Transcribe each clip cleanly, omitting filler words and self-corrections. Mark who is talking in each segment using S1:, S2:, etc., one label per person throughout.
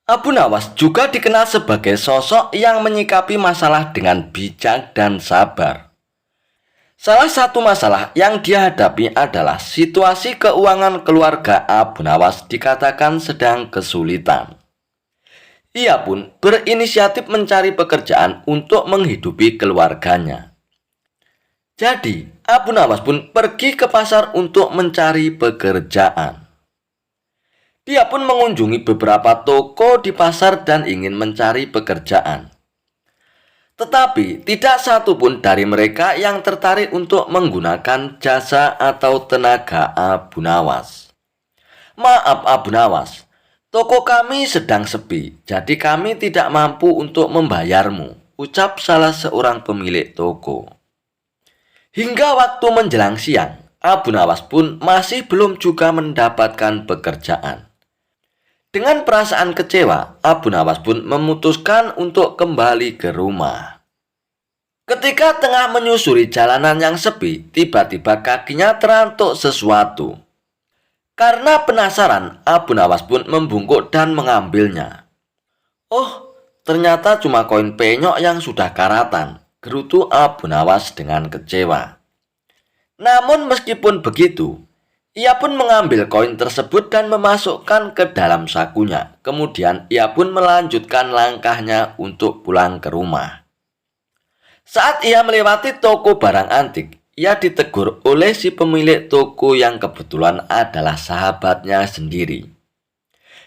S1: Abu Nawas juga dikenal sebagai sosok yang menyikapi masalah dengan bijak dan sabar. Salah satu masalah yang dia hadapi adalah situasi keuangan keluarga Abu Nawas dikatakan sedang kesulitan. Ia pun berinisiatif mencari pekerjaan untuk menghidupi keluarganya. Jadi, Abu Nawas pun pergi ke pasar untuk mencari pekerjaan. Dia pun mengunjungi beberapa toko di pasar dan ingin mencari pekerjaan. Tetapi tidak satu pun dari mereka yang tertarik untuk menggunakan jasa atau tenaga Abu Nawas. Maaf Abu Nawas, toko kami sedang sepi, jadi kami tidak mampu untuk membayarmu, ucap salah seorang pemilik toko. Hingga waktu menjelang siang, Abu Nawas pun masih belum juga mendapatkan pekerjaan. Dengan perasaan kecewa, Abu Nawas pun memutuskan untuk kembali ke rumah. Ketika tengah menyusuri jalanan yang sepi, tiba-tiba kakinya terantuk sesuatu. Karena penasaran, Abu Nawas pun membungkuk dan mengambilnya. Oh, ternyata cuma koin penyok yang sudah karatan, gerutu Abu Nawas dengan kecewa. Namun meskipun begitu, ia pun mengambil koin tersebut dan memasukkan ke dalam sakunya. Kemudian ia pun melanjutkan langkahnya untuk pulang ke rumah. Saat ia melewati toko barang antik, ia ditegur oleh si pemilik toko yang kebetulan adalah sahabatnya sendiri.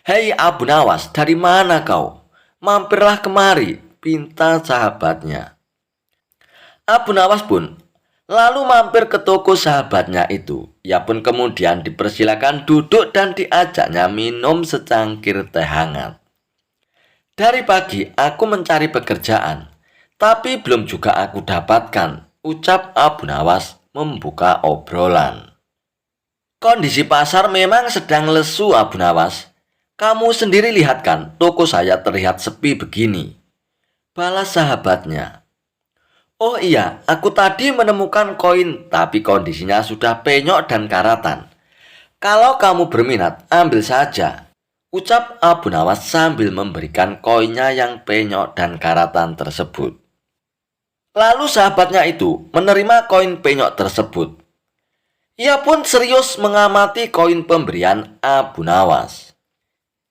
S1: Hei Abu Nawas, dari mana kau? Mampirlah kemari, pinta sahabatnya. Abu Nawas pun lalu mampir ke toko sahabatnya itu. Ia pun kemudian dipersilakan duduk dan diajaknya minum secangkir teh hangat. Dari pagi aku mencari pekerjaan, tapi belum juga aku dapatkan, ucap Abu Nawas membuka obrolan. Kondisi pasar memang sedang lesu Abu Nawas. Kamu sendiri lihat kan, toko saya terlihat sepi begini, balas sahabatnya. Oh iya, aku tadi menemukan koin, tapi kondisinya sudah penyok dan karatan. Kalau kamu berminat, ambil saja, ucap Abu Nawas sambil memberikan koinnya yang penyok dan karatan tersebut. Lalu sahabatnya itu menerima koin penyok tersebut. Ia pun serius mengamati koin pemberian Abu Nawas.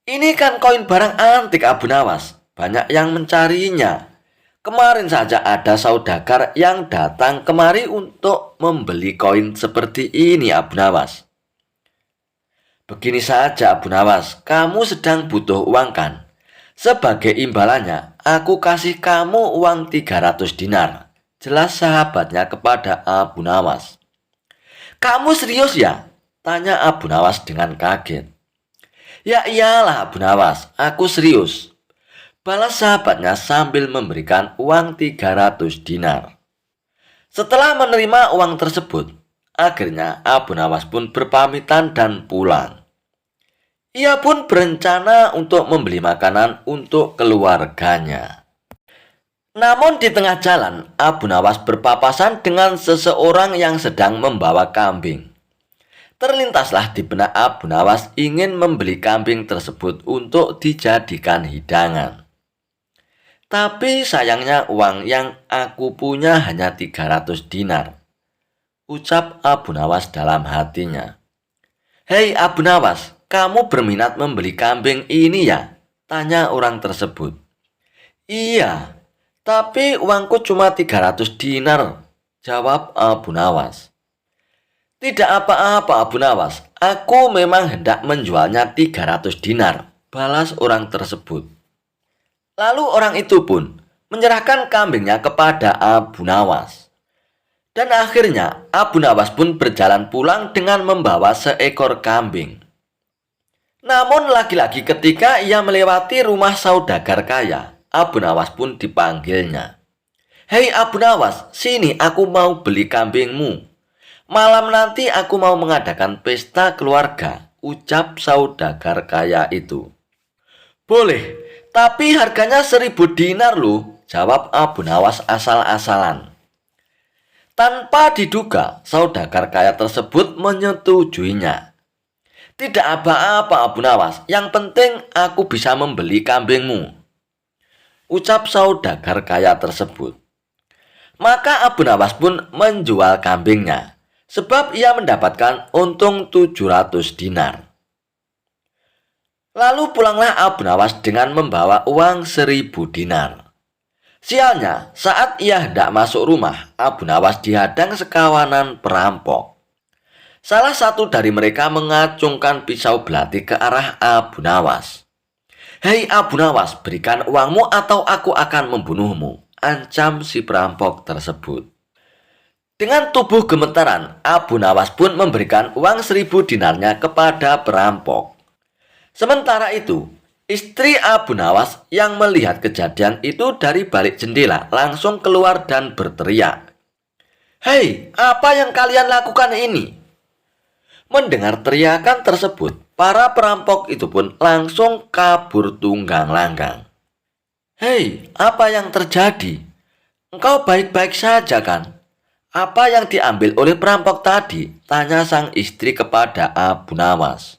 S1: Ini kan koin barang antik Abu Nawas, banyak yang mencarinya. Kemarin saja ada saudagar yang datang kemari untuk membeli koin seperti ini Abu Nawas. Begini saja Abu Nawas, kamu sedang butuh uang kan? Sebagai imbalannya, aku kasih kamu uang 300 dinar. Jelas sahabatnya kepada Abu Nawas. Kamu serius ya? Tanya Abu Nawas dengan kaget. Ya iyalah Abu Nawas, aku serius, balas sahabatnya sambil memberikan uang 300 dinar. Setelah menerima uang tersebut, akhirnya Abu Nawas pun berpamitan dan pulang. Ia pun berencana untuk membeli makanan untuk keluarganya. Namun di tengah jalan, Abu Nawas berpapasan dengan seseorang yang sedang membawa kambing. Terlintaslah di benak Abu Nawas ingin membeli kambing tersebut untuk dijadikan hidangan. Tapi sayangnya uang yang aku punya hanya 300 dinar, ucap Abu Nawas dalam hatinya. Hei Abu Nawas, kamu berminat membeli kambing ini ya? Tanya orang tersebut. Iya, tapi uangku cuma 300 dinar, jawab Abu Nawas. Tidak apa-apa Abu Nawas, aku memang hendak menjualnya 300 dinar, balas orang tersebut. Lalu orang itu pun menyerahkan kambingnya kepada Abu Nawas. Dan akhirnya Abu Nawas pun berjalan pulang dengan membawa seekor kambing. Namun lagi-lagi ketika ia melewati rumah saudagar kaya, Abu Nawas pun dipanggilnya. Hei Abu Nawas, sini aku mau beli kambingmu. Malam nanti aku mau mengadakan pesta keluarga, ucap saudagar kaya itu. Boleh. Tapi harganya 1000 dinar loh, jawab Abu Nawas asal-asalan. Tanpa diduga, saudagar kaya tersebut menyetujuinya. Tidak apa-apa Abu Nawas, yang penting aku bisa membeli kambingmu, ucap saudagar kaya tersebut. Maka Abu Nawas pun menjual kambingnya, sebab ia mendapatkan untung 700 dinar. Lalu pulanglah Abu Nawas dengan membawa uang 1000 dinar. Sialnya, saat ia hendak masuk rumah, Abu Nawas dihadang sekawanan perampok. Salah satu dari mereka mengacungkan pisau belati ke arah Abu Nawas. "Hei Abu Nawas, berikan uangmu atau aku akan membunuhmu," ancam si perampok tersebut. Dengan tubuh gemetaran, Abu Nawas pun memberikan uang 1000 dinarnya kepada perampok. Sementara itu, istri Abu Nawas yang melihat kejadian itu dari balik jendela langsung keluar dan berteriak, "Hei, apa yang kalian lakukan ini?" Mendengar teriakan tersebut, para perampok itu pun langsung kabur tunggang langgang. "Hei, apa yang terjadi? Engkau baik-baik saja kan? Apa yang diambil oleh perampok tadi?" tanya sang istri kepada Abu Nawas.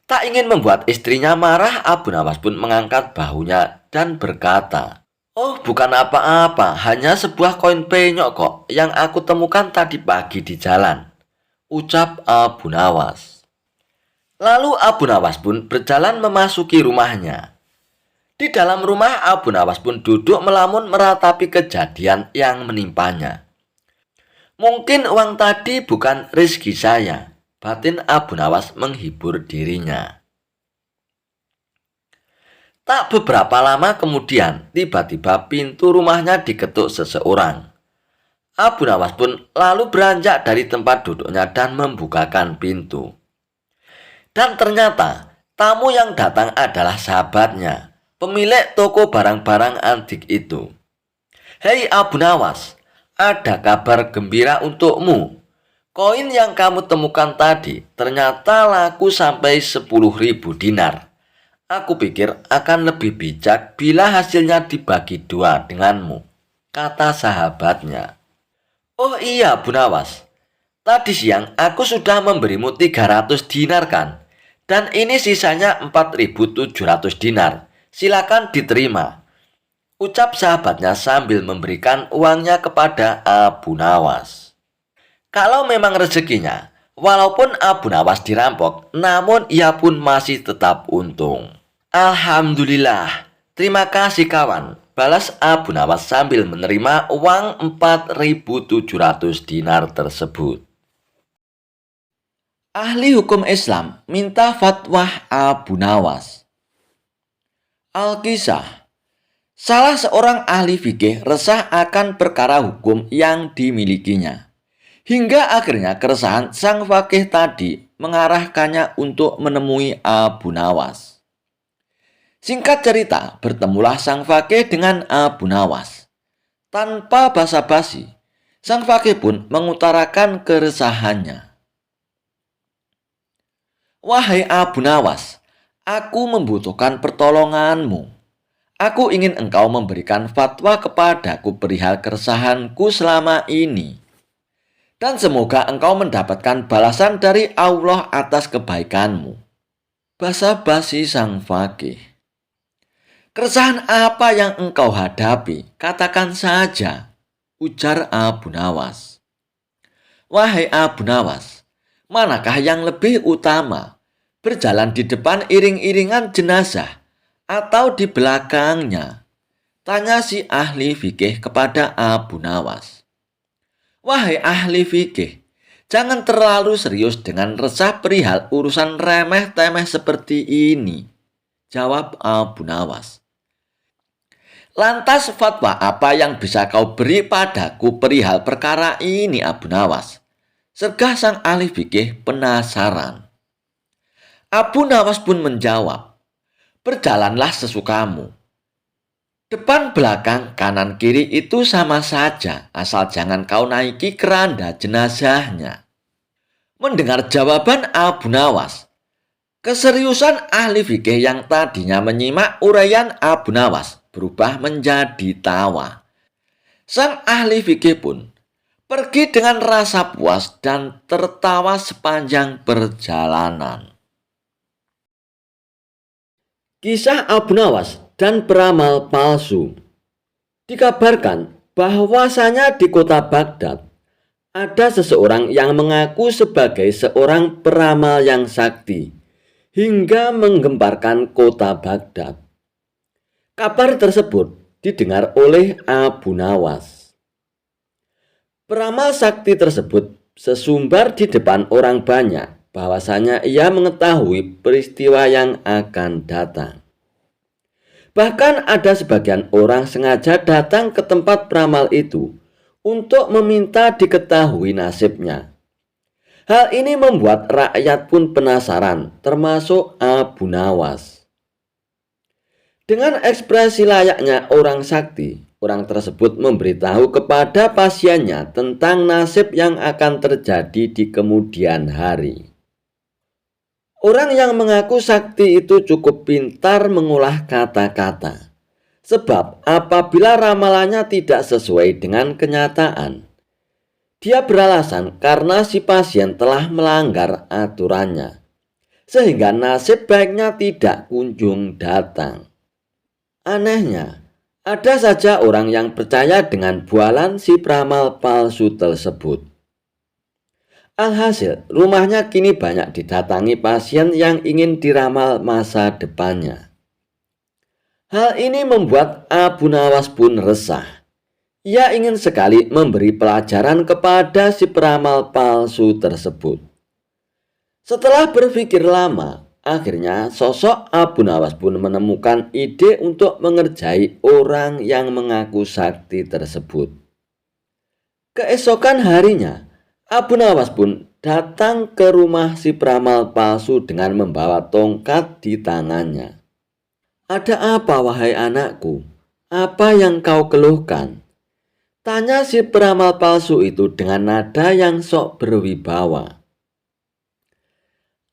S1: Tak ingin membuat istrinya marah, Abu Nawas pun mengangkat bahunya dan berkata, "Oh, bukan apa-apa, hanya sebuah koin penyok kok yang aku temukan tadi pagi di jalan," ucap Abu Nawas. Lalu Abu Nawas pun berjalan memasuki rumahnya. Di dalam rumah, Abu Nawas pun duduk melamun meratapi kejadian yang menimpanya. "Mungkin uang tadi bukan rezeki saya," batin Abu Nawas menghibur dirinya. Tak beberapa lama kemudian, tiba-tiba pintu rumahnya diketuk seseorang. Abu Nawas pun lalu beranjak dari tempat duduknya dan membukakan pintu. Dan ternyata tamu yang datang adalah sahabatnya, pemilik toko barang-barang antik itu. "Hei Abu Nawas, ada kabar gembira untukmu. Koin yang kamu temukan tadi ternyata laku sampai 10.000 dinar. Aku pikir akan lebih bijak bila hasilnya dibagi dua denganmu," kata sahabatnya. "Oh iya Abu Nawas, tadi siang aku sudah memberimu 300 dinar kan? Dan ini sisanya 4.700 dinar. Silakan diterima," ucap sahabatnya sambil memberikan uangnya kepada Abu Nawas. Kalau memang rezekinya, walaupun Abu Nawas dirampok, namun ia pun masih tetap untung. "Alhamdulillah, terima kasih kawan," balas Abu Nawas sambil menerima uang 4.700 dinar tersebut. Ahli hukum Islam minta fatwa Abu Nawas. Alkisah, salah seorang ahli fikih resah akan perkara hukum yang dimilikinya. Hingga akhirnya keresahan sang fakih tadi mengarahkannya untuk menemui Abu Nawas. Singkat cerita, bertemulah sang fakih dengan Abu Nawas. Tanpa basa-basi, sang fakih pun mengutarakan keresahannya. "Wahai Abu Nawas, aku membutuhkan pertolonganmu. Aku ingin engkau memberikan fatwa kepadaku perihal keresahanku selama ini. Dan semoga engkau mendapatkan balasan dari Allah atas kebaikanmu." Basa-basi sang fakih. "Keresahan apa yang engkau hadapi? Katakan saja," ujar Abu Nawas. "Wahai Abu Nawas, manakah yang lebih utama? Berjalan di depan iring-iringan jenazah atau di belakangnya?" tanya si ahli fikih kepada Abu Nawas. "Wahai ahli fikih, jangan terlalu serius dengan resah perihal urusan remeh-temeh seperti ini," jawab Abu Nawas. "Lantas fatwa apa yang bisa kau beri padaku perihal perkara ini Abu Nawas?" sergah sang ahli fikih penasaran. Abu Nawas pun menjawab, "Berjalanlah sesukamu. Depan, belakang, kanan, kiri itu sama saja, asal jangan kau naiki keranda jenazahnya." Mendengar jawaban Abu Nawas, keseriusan ahli fikih yang tadinya menyimak uraian Abu Nawas berubah menjadi tawa. Sang ahli fikih pun pergi dengan rasa puas dan tertawa sepanjang perjalanan. Kisah Abu Nawas dan peramal palsu. Dikabarkan bahwasanya di kota Baghdad ada seseorang yang mengaku sebagai seorang peramal yang sakti hingga menggemparkan kota Baghdad. Kabar tersebut didengar oleh Abu Nawas. Peramal sakti tersebut sesumbar di depan orang banyak bahwasanya ia mengetahui peristiwa yang akan datang. Bahkan ada sebagian orang sengaja datang ke tempat peramal itu untuk meminta diketahui nasibnya. Hal ini membuat rakyat pun penasaran, termasuk Abu Nawas. Dengan ekspresi layaknya orang sakti, orang tersebut memberitahu kepada pasiennya tentang nasib yang akan terjadi di kemudian hari. Orang yang mengaku sakti itu cukup pintar mengolah kata-kata. Sebab apabila ramalannya tidak sesuai dengan kenyataan, dia beralasan karena si pasien telah melanggar aturannya, sehingga nasib baiknya tidak kunjung datang. Anehnya, ada saja orang yang percaya dengan bualan si peramal palsu tersebut. Alhasil, rumahnya kini banyak didatangi pasien yang ingin diramal masa depannya. Hal ini membuat Abu Nawas pun resah. Ia ingin sekali memberi pelajaran kepada si peramal palsu tersebut. Setelah berpikir lama, akhirnya sosok Abu Nawas pun menemukan ide untuk mengerjai orang yang mengaku sakti tersebut. Keesokan harinya, Abu Nawas pun datang ke rumah si peramal palsu dengan membawa tongkat di tangannya. "Ada apa, wahai anakku? Apa yang kau keluhkan?" tanya si peramal palsu itu dengan nada yang sok berwibawa.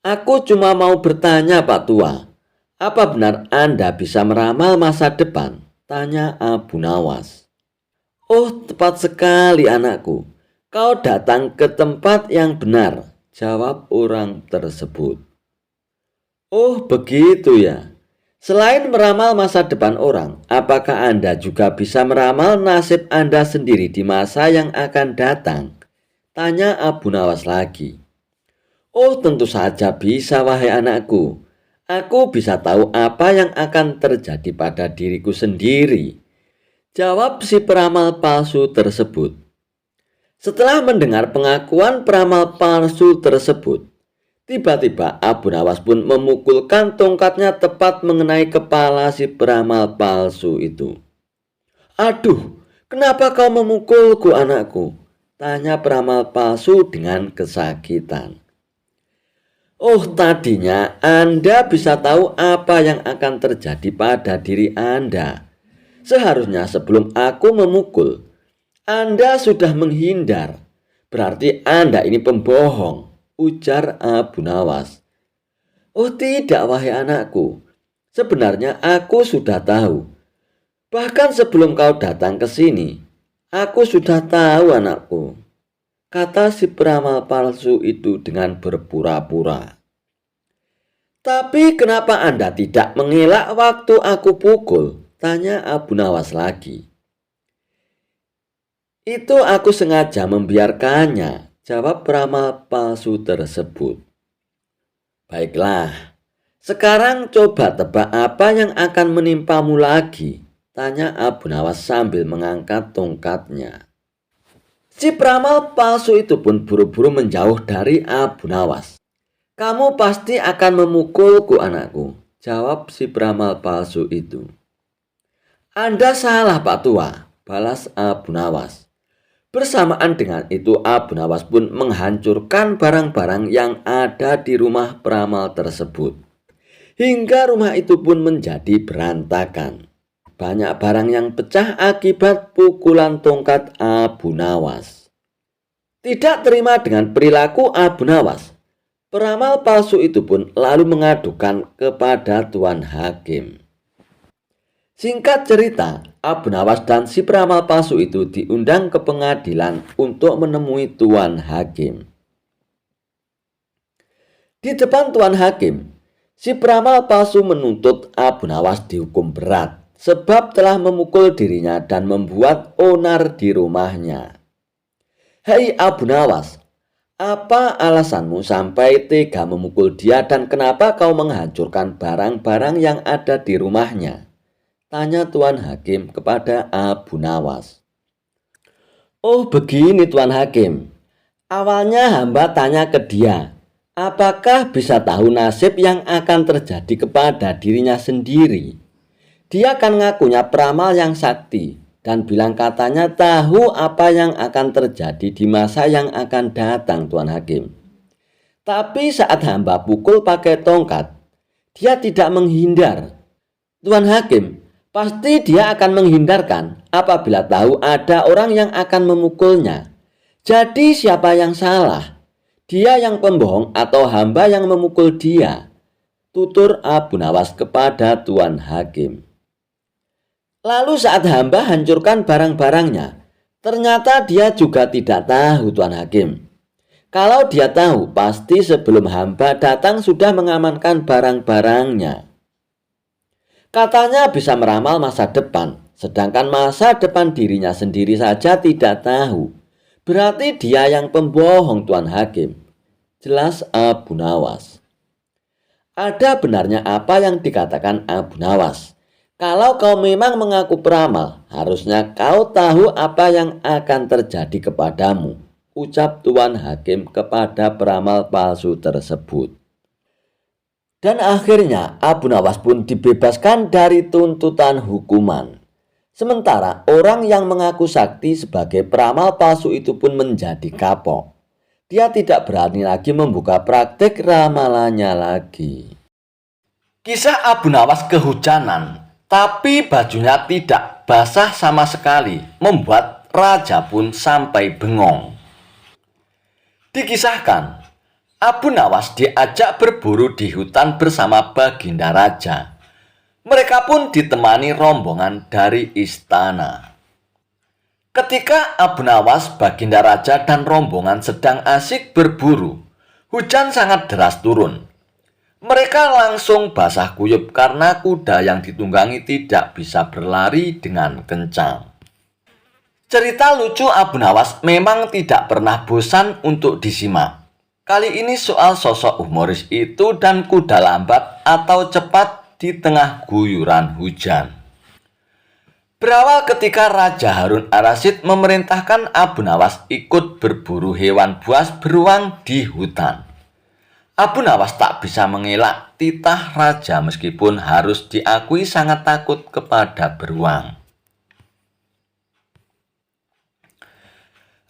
S1: "Aku cuma mau bertanya, Pak Tua. Apa benar Anda bisa meramal masa depan?" tanya Abu Nawas. "Oh, tepat sekali anakku. Kau datang ke tempat yang benar," jawab orang tersebut. "Oh, begitu ya. Selain meramal masa depan orang, apakah Anda juga bisa meramal nasib Anda sendiri di masa yang akan datang?" tanya Abu Nawas lagi. "Oh, tentu saja bisa, wahai anakku. Aku bisa tahu apa yang akan terjadi pada diriku sendiri," jawab si peramal palsu tersebut. Setelah mendengar pengakuan peramal palsu tersebut, tiba-tiba Abu Nawas pun memukulkan tongkatnya tepat mengenai kepala si peramal palsu itu. "Aduh, kenapa kau memukulku, anakku?" tanya peramal palsu dengan kesakitan. "Oh, tadinya Anda bisa tahu apa yang akan terjadi pada diri Anda. Seharusnya sebelum aku memukul, Anda sudah menghindar. Berarti Anda ini pembohong," ujar Abu Nawas. "Oh tidak, wahai anakku. Sebenarnya aku sudah tahu. Bahkan sebelum kau datang ke sini, aku sudah tahu, anakku," kata si peramal palsu itu dengan berpura-pura. "Tapi kenapa Anda tidak mengelak waktu aku pukul?" tanya Abu Nawas lagi. "Itu aku sengaja membiarkannya," jawab peramal palsu tersebut. "Baiklah, sekarang coba tebak apa yang akan menimpamu lagi," tanya Abu Nawas sambil mengangkat tongkatnya. Si peramal palsu itu pun buru-buru menjauh dari Abu Nawas. "Kamu pasti akan memukulku, anakku," jawab si peramal palsu itu. "Anda salah, Pak Tua," balas Abu Nawas. Bersamaan dengan itu Abu Nawas pun menghancurkan barang-barang yang ada di rumah peramal tersebut. Hingga rumah itu pun menjadi berantakan. Banyak barang yang pecah akibat pukulan tongkat Abu Nawas. Tidak terima dengan perilaku Abu Nawas, peramal palsu itu pun lalu mengadukan kepada Tuan Hakim. Singkat cerita, Abu Nawas dan si peramal palsu itu diundang ke pengadilan untuk menemui Tuan Hakim. Di depan Tuan Hakim, si peramal palsu menuntut Abu Nawas dihukum berat sebab telah memukul dirinya dan membuat onar di rumahnya. Hei Abu Nawas, apa alasanmu sampai tega memukul dia dan kenapa kau menghancurkan barang-barang yang ada di rumahnya? Tanya Tuan Hakim kepada Abu Nawas. Oh begini Tuan Hakim, awalnya hamba tanya ke dia, apakah bisa tahu nasib yang akan terjadi kepada dirinya sendiri? Dia kan ngakunya peramal yang sakti dan bilang katanya tahu apa yang akan terjadi di masa yang akan datang Tuan Hakim. Tapi saat hamba pukul pakai tongkat, dia tidak menghindar. Tuan Hakim, pasti dia akan menghindarkan apabila tahu ada orang yang akan memukulnya. Jadi siapa yang salah? Dia yang pembohong atau hamba yang memukul dia? Tutur Abu Nawas kepada Tuan Hakim. Lalu saat hamba hancurkan barang-barangnya, ternyata dia juga tidak tahu Tuan Hakim. Kalau dia tahu, pasti sebelum hamba datang sudah mengamankan barang-barangnya. Katanya bisa meramal masa depan, sedangkan masa depan dirinya sendiri saja tidak tahu. Berarti dia yang pembohong Tuan Hakim. Jelas Abu Nawas. Ada benarnya apa yang dikatakan Abu Nawas. Kalau kau memang mengaku peramal, harusnya kau tahu apa yang akan terjadi kepadamu, ucap Tuan Hakim kepada peramal palsu tersebut. Dan akhirnya Abu Nawas pun dibebaskan dari tuntutan hukuman. Sementara orang yang mengaku sakti sebagai peramal palsu itu pun menjadi kapok. Dia tidak berani lagi membuka praktek ramalannya lagi. Kisah Abu Nawas kehujanan, tapi bajunya tidak basah sama sekali, membuat raja pun sampai bengong. Dikisahkan, Abu Nawas diajak berburu di hutan bersama Baginda Raja. Mereka pun ditemani rombongan dari istana. Ketika Abu Nawas, Baginda Raja, dan rombongan sedang asik berburu, hujan sangat deras turun. Mereka langsung basah kuyup karena kuda yang ditunggangi tidak bisa berlari dengan kencang. Cerita lucu Abu Nawas memang tidak pernah bosan untuk disimak. Kali ini soal sosok humoris itu dan kuda lambat atau cepat di tengah guyuran hujan. Berawal ketika Raja Harun Ar-Rasyid memerintahkan Abu Nawas ikut berburu hewan buas beruang di hutan. Abu Nawas tak bisa mengelak titah raja meskipun harus diakui sangat takut kepada beruang.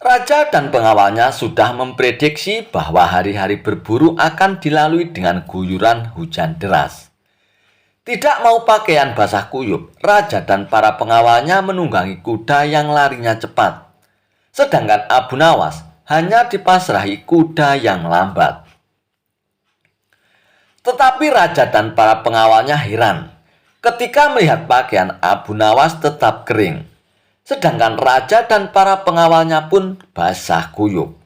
S1: Raja dan pengawalnya sudah memprediksi bahwa hari-hari berburu akan dilalui dengan guyuran hujan deras. Tidak mau pakaian basah kuyup, raja dan para pengawalnya menunggangi kuda yang larinya cepat. Sedangkan Abu Nawas hanya dipasrahi kuda yang lambat. Tetapi raja dan para pengawalnya heran ketika melihat pakaian Abu Nawas tetap kering. Sedangkan raja dan para pengawalnya pun basah kuyup.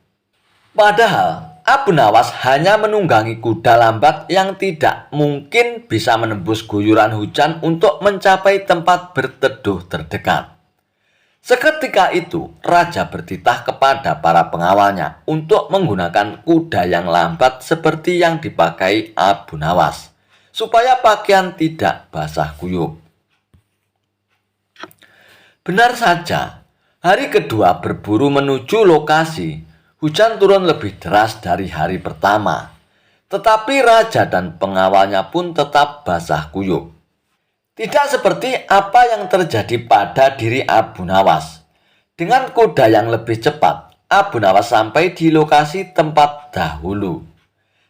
S1: Padahal Abu Nawas hanya menunggangi kuda lambat yang tidak mungkin bisa menembus guyuran hujan untuk mencapai tempat berteduh terdekat. Seketika itu, raja bertitah kepada para pengawalnya untuk menggunakan kuda yang lambat seperti yang dipakai Abu Nawas, supaya pakaian tidak basah kuyup. Benar saja, hari kedua berburu menuju lokasi, hujan turun lebih deras dari hari pertama. Tetapi raja dan pengawalnya pun tetap basah kuyup. Tidak seperti apa yang terjadi pada diri Abu Nawas. Dengan kuda yang lebih cepat, Abu Nawas sampai di lokasi tempat dahulu.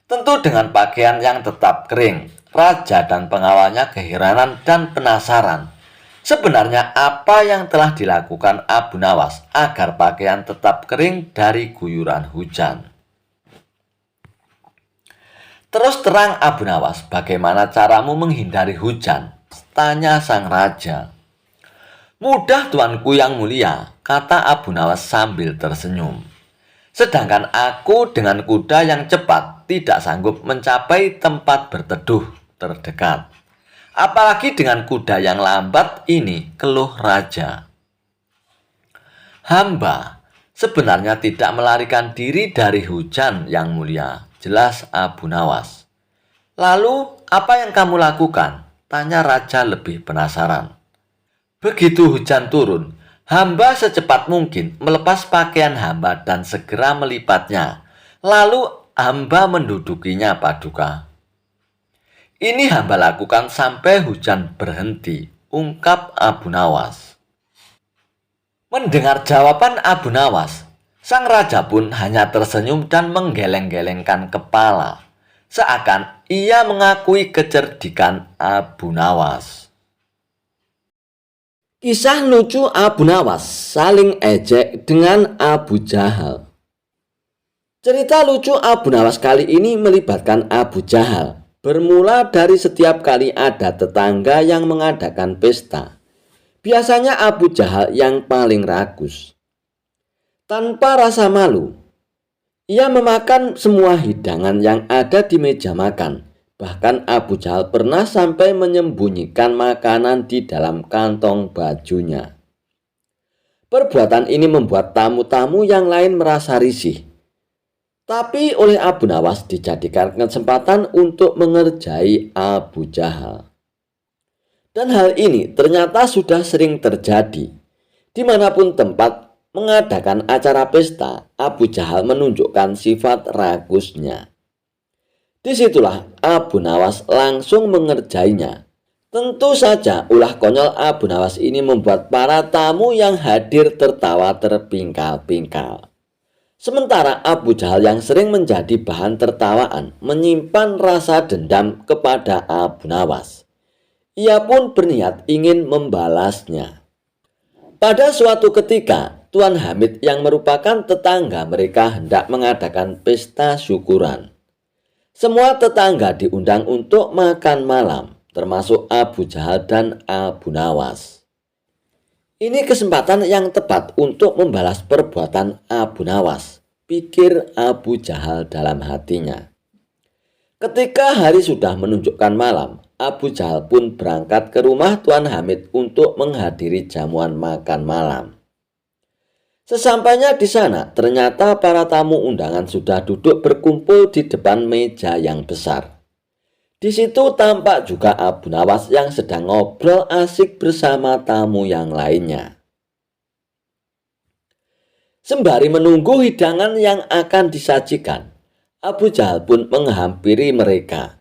S1: Tentu dengan pakaian yang tetap kering, raja dan pengawalnya keheranan dan penasaran. Sebenarnya apa yang telah dilakukan Abu Nawas agar pakaian tetap kering dari guyuran hujan? Terus terang Abu Nawas, bagaimana caramu menghindari hujan? Tanya sang raja. Mudah tuanku yang mulia, kata Abu Nawas sambil tersenyum. Sedangkan aku dengan kuda yang cepat tidak sanggup mencapai tempat berteduh terdekat. Apalagi dengan kuda yang lambat ini, keluh raja. Hamba sebenarnya tidak melarikan diri dari hujan yang mulia, jelas Abu Nawas. Lalu apa yang kamu lakukan? Tanya raja lebih penasaran. Begitu hujan turun, hamba secepat mungkin melepas pakaian hamba dan segera melipatnya. Lalu hamba mendudukinya paduka. Ini hamba lakukan sampai hujan berhenti, ungkap Abu Nawas. Mendengar jawaban Abu Nawas, sang raja pun hanya tersenyum dan menggeleng-gelengkan kepala. Seakan ia mengakui kecerdikan Abu Nawas. Kisah lucu Abu Nawas saling ejek dengan Abu Jahal. Cerita lucu Abu Nawas kali ini melibatkan Abu Jahal. Bermula dari setiap kali ada tetangga yang mengadakan pesta. Biasanya Abu Jahal yang paling rakus. Tanpa rasa malu, ia memakan semua hidangan yang ada di meja makan. Bahkan Abu Jahal pernah sampai menyembunyikan makanan di dalam kantong bajunya. Perbuatan ini membuat tamu-tamu yang lain merasa risih. Tapi oleh Abu Nawas dijadikan kesempatan untuk mengerjai Abu Jahal. Dan hal ini ternyata sudah sering terjadi. Dimanapun tempat mengadakan acara pesta, Abu Jahal menunjukkan sifat rakusnya. Disitulah Abu Nawas langsung mengerjainya. Tentu saja ulah konyol Abu Nawas ini membuat para tamu yang hadir tertawa terpingkal-pingkal. Sementara Abu Jahal yang sering menjadi bahan tertawaan menyimpan rasa dendam kepada Abu Nawas. Ia pun berniat ingin membalasnya. Pada suatu ketika, Tuan Hamid yang merupakan tetangga mereka hendak mengadakan pesta syukuran. Semua tetangga diundang untuk makan malam, termasuk Abu Jahal dan Abu Nawas. Ini kesempatan yang tepat untuk membalas perbuatan Abu Nawas, pikir Abu Jahal dalam hatinya. Ketika hari sudah menunjukkan malam, Abu Jahal pun berangkat ke rumah Tuan Hamid untuk menghadiri jamuan makan malam. Sesampainya di sana, ternyata para tamu undangan sudah duduk berkumpul di depan meja yang besar. Di situ tampak juga Abu Nawas yang sedang ngobrol asik bersama tamu yang lainnya. Sembari menunggu hidangan yang akan disajikan, Abu Jahal pun menghampiri mereka.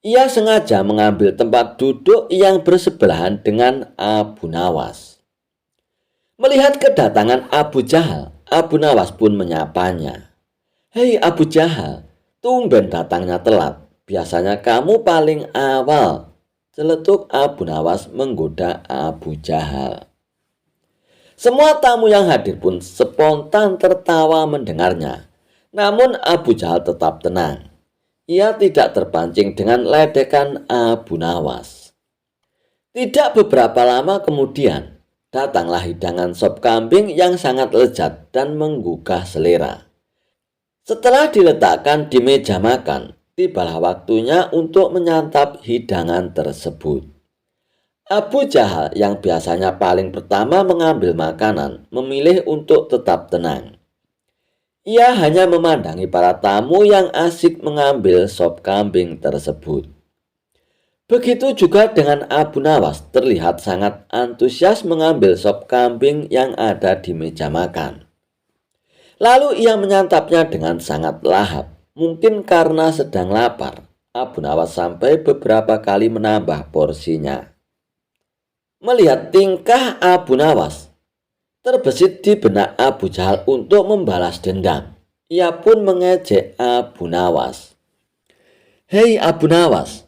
S1: Ia sengaja mengambil tempat duduk yang bersebelahan dengan Abu Nawas. Melihat kedatangan Abu Jahal, Abu Nawas pun menyapanya. "Hei Abu Jahal, tumben datangnya telat. Biasanya kamu paling awal," celetuk Abu Nawas menggoda Abu Jahal. Semua tamu yang hadir pun spontan tertawa mendengarnya. Namun Abu Jahal tetap tenang. Ia tidak terpancing dengan ledekan Abu Nawas. Tidak beberapa lama kemudian, datanglah hidangan sop kambing yang sangat lezat dan menggugah selera. Setelah diletakkan di meja makan, tibalah waktunya untuk menyantap hidangan tersebut. Abu Jahal yang biasanya paling pertama mengambil makanan, memilih untuk tetap tenang. Ia hanya memandangi para tamu yang asik mengambil sop kambing tersebut. Begitu juga dengan Abu Nawas, terlihat sangat antusias mengambil sop kambing yang ada di meja makan. Lalu ia menyantapnya dengan sangat lahap. Mungkin karena sedang lapar, Abu Nawas sampai beberapa kali menambah porsinya. Melihat tingkah Abu Nawas, terbesit di benak Abu Jahal untuk membalas dendam. Ia pun mengejek Abu Nawas. "Hei Abu Nawas,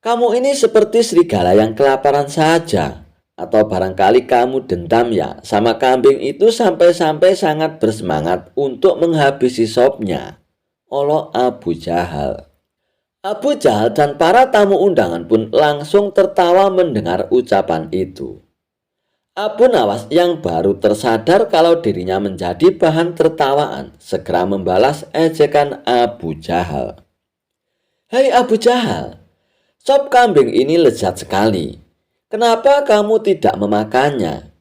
S1: kamu ini seperti serigala yang kelaparan saja. Atau barangkali kamu dendam ya sama kambing itu sampai-sampai sangat bersemangat untuk menghabisi sopnya," olok Abu Jahal. Abu Jahal dan para tamu undangan pun langsung tertawa mendengar ucapan itu. Abu Nawas yang baru tersadar kalau dirinya menjadi bahan tertawaan segera membalas ejekan Abu Jahal. "Hai Abu Jahal, sop kambing ini lezat sekali. Kenapa kamu tidak memakannya?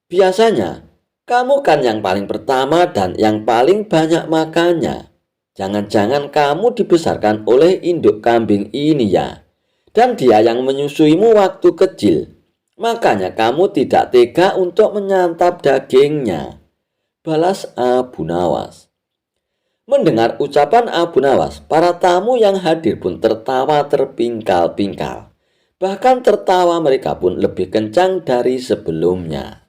S1: Biasanya, kamu kan yang paling pertama dan yang paling banyak makannya. Jangan-jangan kamu dibesarkan oleh induk kambing ini ya, dan dia yang menyusuimu waktu kecil. Makanya kamu tidak tega untuk menyantap dagingnya," balas Abu Nawas. Mendengar ucapan Abu Nawas, para tamu yang hadir pun tertawa terpingkal-pingkal. Bahkan tertawa mereka pun lebih kencang dari sebelumnya.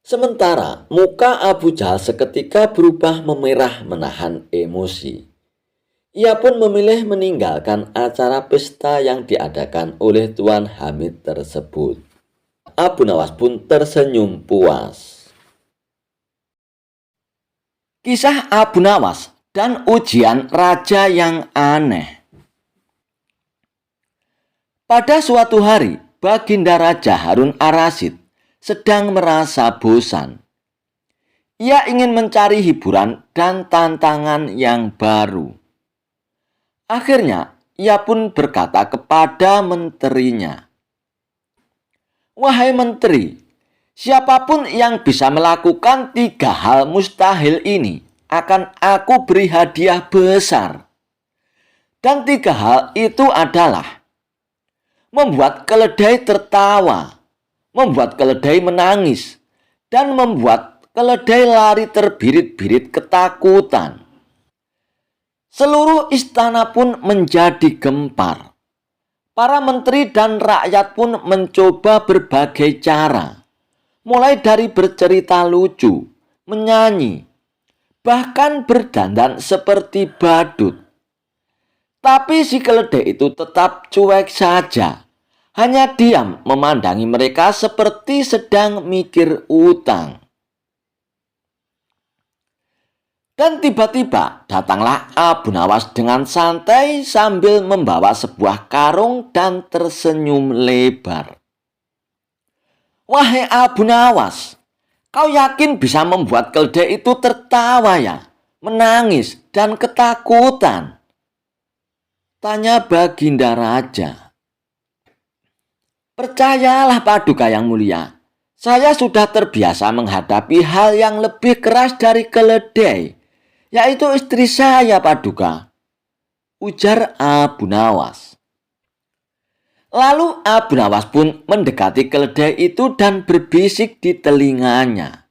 S1: Sementara muka Abu Jahal seketika berubah memerah menahan emosi. Ia pun memilih meninggalkan acara pesta yang diadakan oleh Tuan Hamid tersebut. Abu Nawas pun tersenyum puas. Kisah Abu Nawas dan ujian raja yang aneh. Pada suatu hari, Baginda Raja Harun Ar-Rasyid sedang merasa bosan. Ia ingin mencari hiburan dan tantangan yang baru. Akhirnya, ia pun berkata kepada menterinya, "Wahai menteri, siapapun yang bisa melakukan 3 hal mustahil ini akan aku beri hadiah besar. Dan 3 hal itu adalah membuat keledai tertawa, membuat keledai menangis, dan membuat keledai lari terbirit-birit ketakutan." Seluruh istana pun menjadi gempar. Para menteri dan rakyat pun mencoba berbagai cara, mulai dari bercerita lucu, menyanyi, bahkan berdandan seperti badut. Tapi si keledai itu tetap cuek saja, hanya diam memandangi mereka seperti sedang mikir utang. Dan tiba-tiba datanglah Abu Nawas dengan santai sambil membawa sebuah karung dan tersenyum lebar. "Wahai Abu Nawas, kau yakin bisa membuat keledai itu tertawa ya, menangis dan ketakutan?" tanya Baginda Raja. "Percayalah Paduka yang mulia, saya sudah terbiasa menghadapi hal yang lebih keras dari keledai, yaitu istri saya Paduka," ujar Abu Nawas. Lalu Abu Nawas pun mendekati keledai itu dan berbisik di telinganya.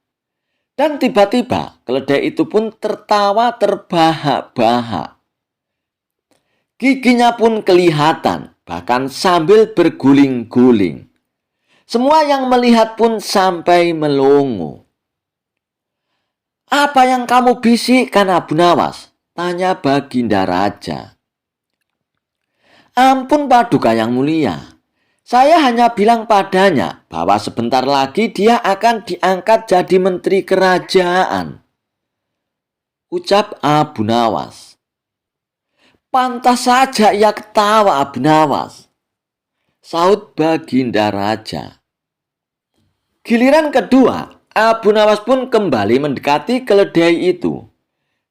S1: Dan tiba-tiba keledai itu pun tertawa terbahak-bahak. Giginya pun kelihatan, bahkan sambil berguling-guling. Semua yang melihat pun sampai melongo. "Apa yang kamu bisikkan Abu Nawas?" tanya Baginda Raja. "Ampun Paduka yang mulia, saya hanya bilang padanya bahwa sebentar lagi dia akan diangkat jadi menteri kerajaan," ucap Abu Nawas. "Pantas saja ia ketawa Abu Nawas," sahut Baginda Raja. Giliran kedua, Abu Nawas pun kembali mendekati keledai itu.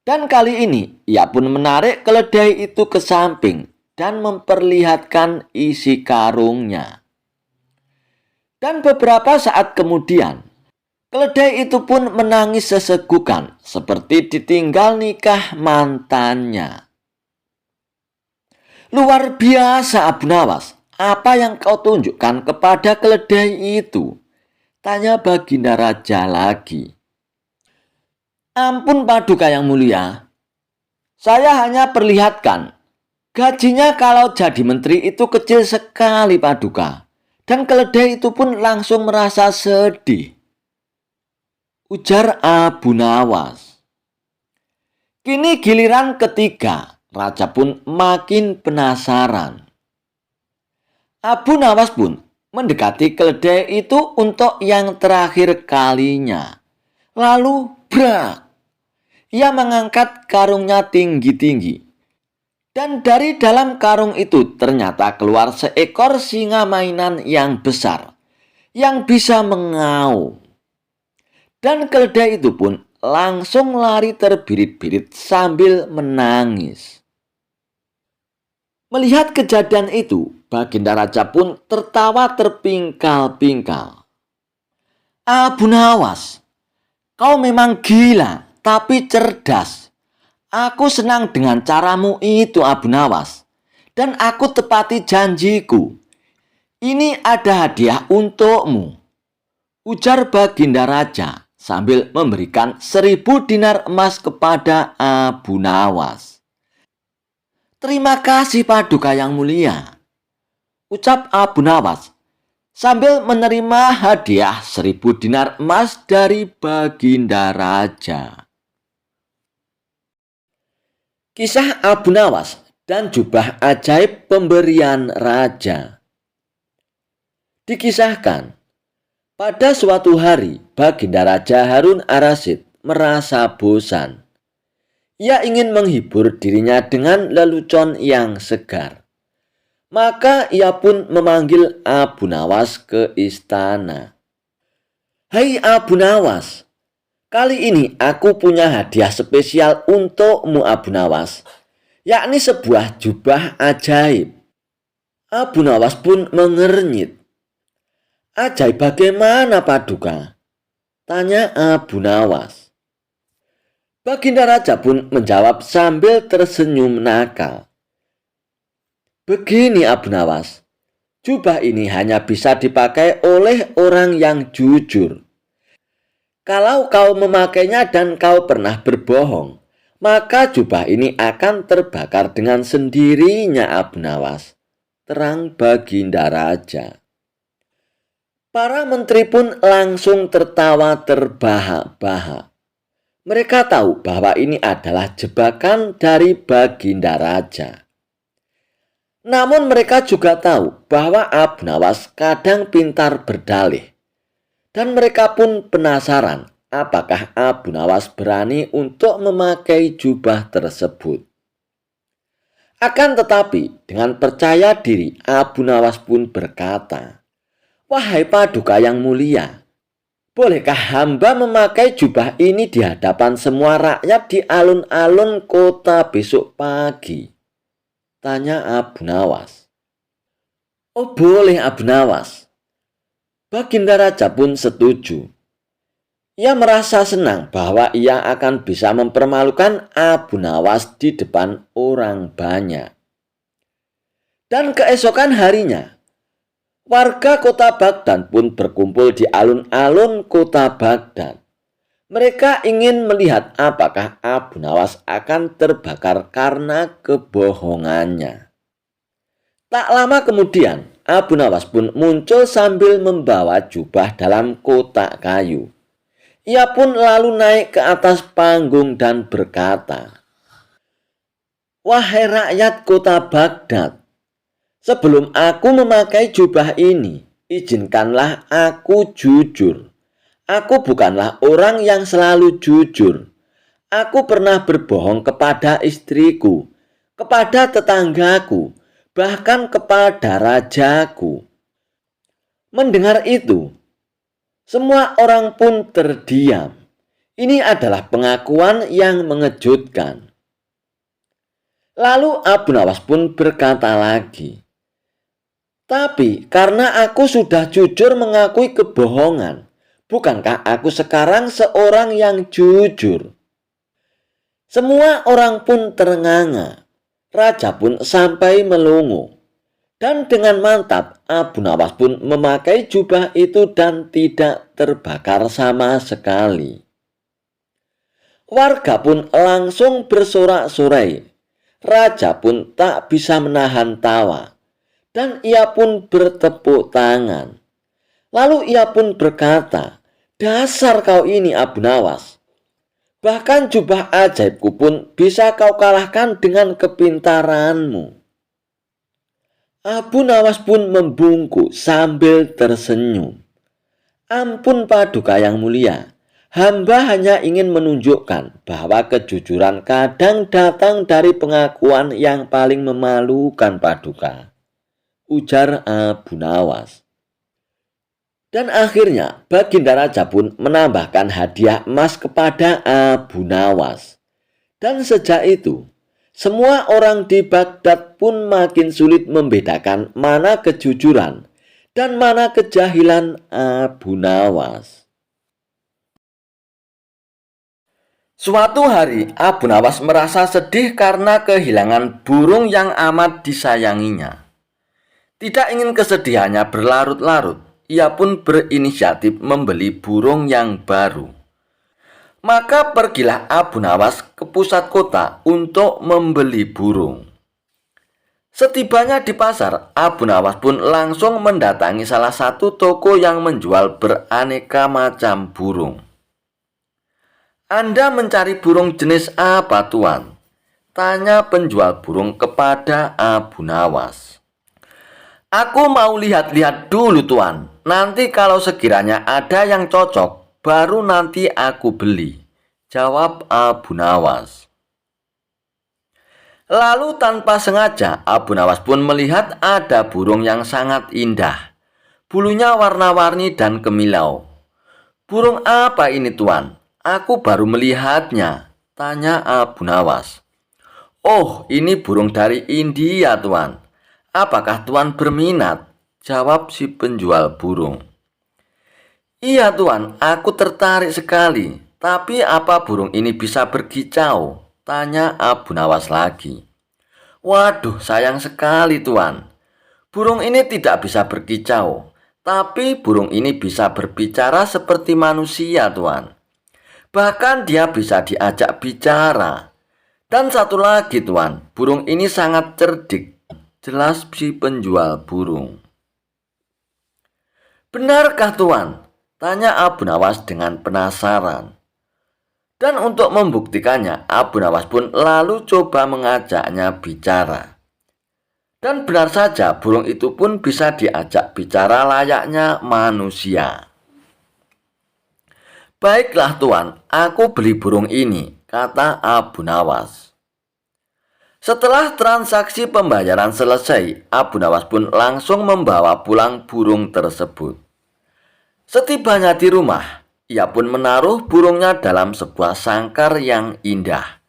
S1: Dan kali ini ia pun menarik keledai itu ke samping dan memperlihatkan isi karungnya. Dan beberapa saat kemudian, keledai itu pun menangis sesegukan seperti ditinggal nikah mantannya. "Luar biasa Abu Nawas, apa yang kau tunjukkan kepada keledai itu?" tanya Baginda Raja lagi. "Ampun Paduka yang mulia, saya hanya perlihatkan gajinya kalau jadi menteri itu kecil sekali Paduka. Dan keledai itu pun langsung merasa sedih," ujar Abu Nawas. Kini giliran ketiga, Raja pun makin penasaran. Abu Nawas pun mendekati keledai itu untuk yang terakhir kalinya. Lalu brak! Ia mengangkat karungnya tinggi-tinggi. Dan dari dalam karung itu ternyata keluar seekor singa mainan yang besar, yang bisa mengaum. Dan keledai itu pun langsung lari terbirit-birit sambil menangis. Melihat kejadian itu, Baginda Raja pun tertawa terpingkal-pingkal. Abu Nawas, kau memang gila, tapi cerdas. Aku senang dengan caramu itu, Abu Nawas. Dan aku tepati janjiku. Ini ada hadiah untukmu, ujar Baginda Raja sambil memberikan 1.000 dinar emas kepada Abu Nawas. Terima kasih Paduka yang mulia, ucap Abu Nawas sambil menerima hadiah 1.000 dinar emas dari Baginda Raja. Kisah Abu Nawas dan jubah ajaib pemberian raja. Dikisahkan, pada suatu hari Baginda Raja Harun Ar-Rasyid merasa bosan. Ia ingin menghibur dirinya dengan lelucon yang segar. Maka ia pun memanggil Abu Nawas ke istana. Hai Abu Nawas, kali ini aku punya hadiah spesial untukmu Abu Nawas, yakni sebuah jubah ajaib. Abu Nawas pun mengernyit. Ajaib bagaimana Paduka? Tanya Abu Nawas. Baginda Raja pun menjawab sambil tersenyum nakal. Begini Abu Nawas, jubah ini hanya bisa dipakai oleh orang yang jujur. Kalau kau memakainya dan kau pernah berbohong, maka jubah ini akan terbakar dengan sendirinya Abu Nawas, terang Baginda Raja. Para menteri pun langsung tertawa terbahak-bahak. Mereka tahu bahwa ini adalah jebakan dari Baginda Raja. Namun mereka juga tahu bahwa Abu Nawas kadang pintar berdalih. Dan mereka pun penasaran apakah Abu Nawas berani untuk memakai jubah tersebut. Akan tetapi dengan percaya diri Abu Nawas pun berkata, Wahai Paduka yang mulia, bolehkah hamba memakai jubah ini di hadapan semua rakyat di alun-alun kota besok pagi? Tanya Abu Nawas. Oh boleh Abu Nawas. Baginda Raja pun setuju. Ia merasa senang bahwa ia akan bisa mempermalukan Abu Nawas di depan orang banyak. Dan keesokan harinya, warga kota Baghdad pun berkumpul di alun-alun kota Baghdad. Mereka ingin melihat apakah Abu Nawas akan terbakar karena kebohongannya. Tak lama kemudian, Abu Nawas pun muncul sambil membawa jubah dalam kotak kayu. Ia pun lalu naik ke atas panggung dan berkata, Wahai rakyat kota Baghdad, sebelum aku memakai jubah ini, izinkanlah aku jujur. Aku bukanlah orang yang selalu jujur. Aku pernah berbohong kepada istriku, kepada tetanggaku, bahkan kepada rajaku. Mendengar itu, semua orang pun terdiam. Ini adalah pengakuan yang mengejutkan. Lalu Abu Nawas pun berkata lagi, Tapi karena aku sudah jujur mengakui kebohongan, bukankah aku sekarang seorang yang jujur? Semua orang pun ternganga. Raja pun sampai melongo. Dan dengan mantap Abu Nawas pun memakai jubah itu dan tidak terbakar sama sekali. Warga pun langsung bersorak-sorai. Raja pun tak bisa menahan tawa. Dan ia pun bertepuk tangan. Lalu ia pun berkata, Dasar kau ini Abu Nawas. Bahkan jubah ajaibku pun bisa kau kalahkan dengan kepintaranmu. Abu Nawas pun membungkuk sambil tersenyum. Ampun Paduka yang mulia, Hamba hanya ingin menunjukkan bahwa kejujuran kadang datang dari pengakuan yang paling memalukan Paduka, ujar Abu Nawas. Dan akhirnya Baginda Raja pun menambahkan hadiah emas kepada Abu Nawas. Dan sejak itu, semua orang di Baghdad pun makin sulit membedakan mana kejujuran dan mana kejahilan Abu Nawas. Suatu hari, Abu Nawas merasa sedih karena kehilangan burung yang amat disayanginya. Tidak ingin kesedihannya berlarut-larut, ia pun berinisiatif membeli burung yang baru. Maka pergilah Abu Nawas ke pusat kota untuk membeli burung. Setibanya di pasar, Abu Nawas pun langsung mendatangi salah satu toko yang menjual beraneka macam burung. "Anda mencari burung jenis apa, Tuan?" tanya penjual burung kepada Abu Nawas. "Aku mau lihat-lihat dulu, Tuan. Nanti kalau sekiranya ada yang cocok, baru nanti aku beli," jawab Abu Nawas. Lalu tanpa sengaja, Abu Nawas pun melihat ada burung yang sangat indah. Bulunya warna-warni dan kemilau. "Burung apa ini, Tuan? Aku baru melihatnya," tanya Abu Nawas. "Oh, ini burung dari India, Tuan. Apakah Tuan berminat?" jawab si penjual burung. "Iya, Tuan, aku tertarik sekali. Tapi apa burung ini bisa berkicau?" tanya Abu Nawas lagi. "Waduh, sayang sekali, Tuan. Burung ini tidak bisa berkicau. Tapi burung ini bisa berbicara seperti manusia, Tuan. Bahkan dia bisa diajak bicara. Dan satu lagi, Tuan, burung ini sangat cerdik," jelas si penjual burung. "Benarkah, Tuan?" tanya Abu Nawas dengan penasaran. Dan untuk membuktikannya, Abu Nawas pun lalu coba mengajaknya bicara. Dan benar saja, burung itu pun bisa diajak bicara layaknya manusia. "Baiklah, Tuan, aku beli burung ini," kata Abu Nawas. Setelah transaksi pembayaran selesai, Abu Nawas pun langsung membawa pulang burung tersebut. Setibanya di rumah, ia pun menaruh burungnya dalam sebuah sangkar yang indah.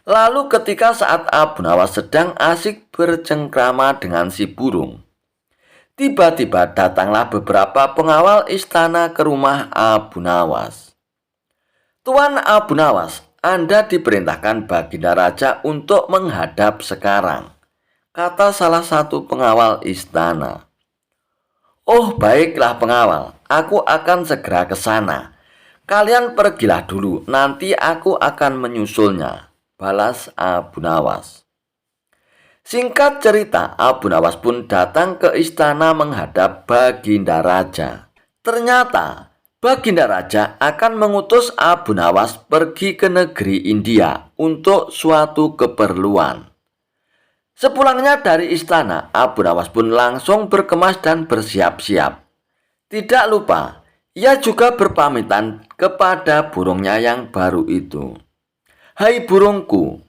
S1: Lalu ketika saat Abu Nawas sedang asik bercengkrama dengan si burung, tiba-tiba datanglah beberapa pengawal istana ke rumah Abu Nawas. "Tuan Abu Nawas, Anda diperintahkan Baginda Raja untuk menghadap sekarang," kata salah satu pengawal istana. "Oh, baiklah pengawal, aku akan segera ke sana. Kalian pergilah dulu, nanti aku akan menyusulnya," balas Abu Nawas. Singkat cerita, Abu Nawas pun datang ke istana menghadap Baginda Raja. Ternyata Baginda Raja akan mengutus Abu Nawas pergi ke negeri India untuk suatu keperluan. Sepulangnya dari istana, Abu Nawas pun langsung berkemas dan bersiap-siap. Tidak lupa, ia juga berpamitan kepada burungnya yang baru itu. "Hai burungku,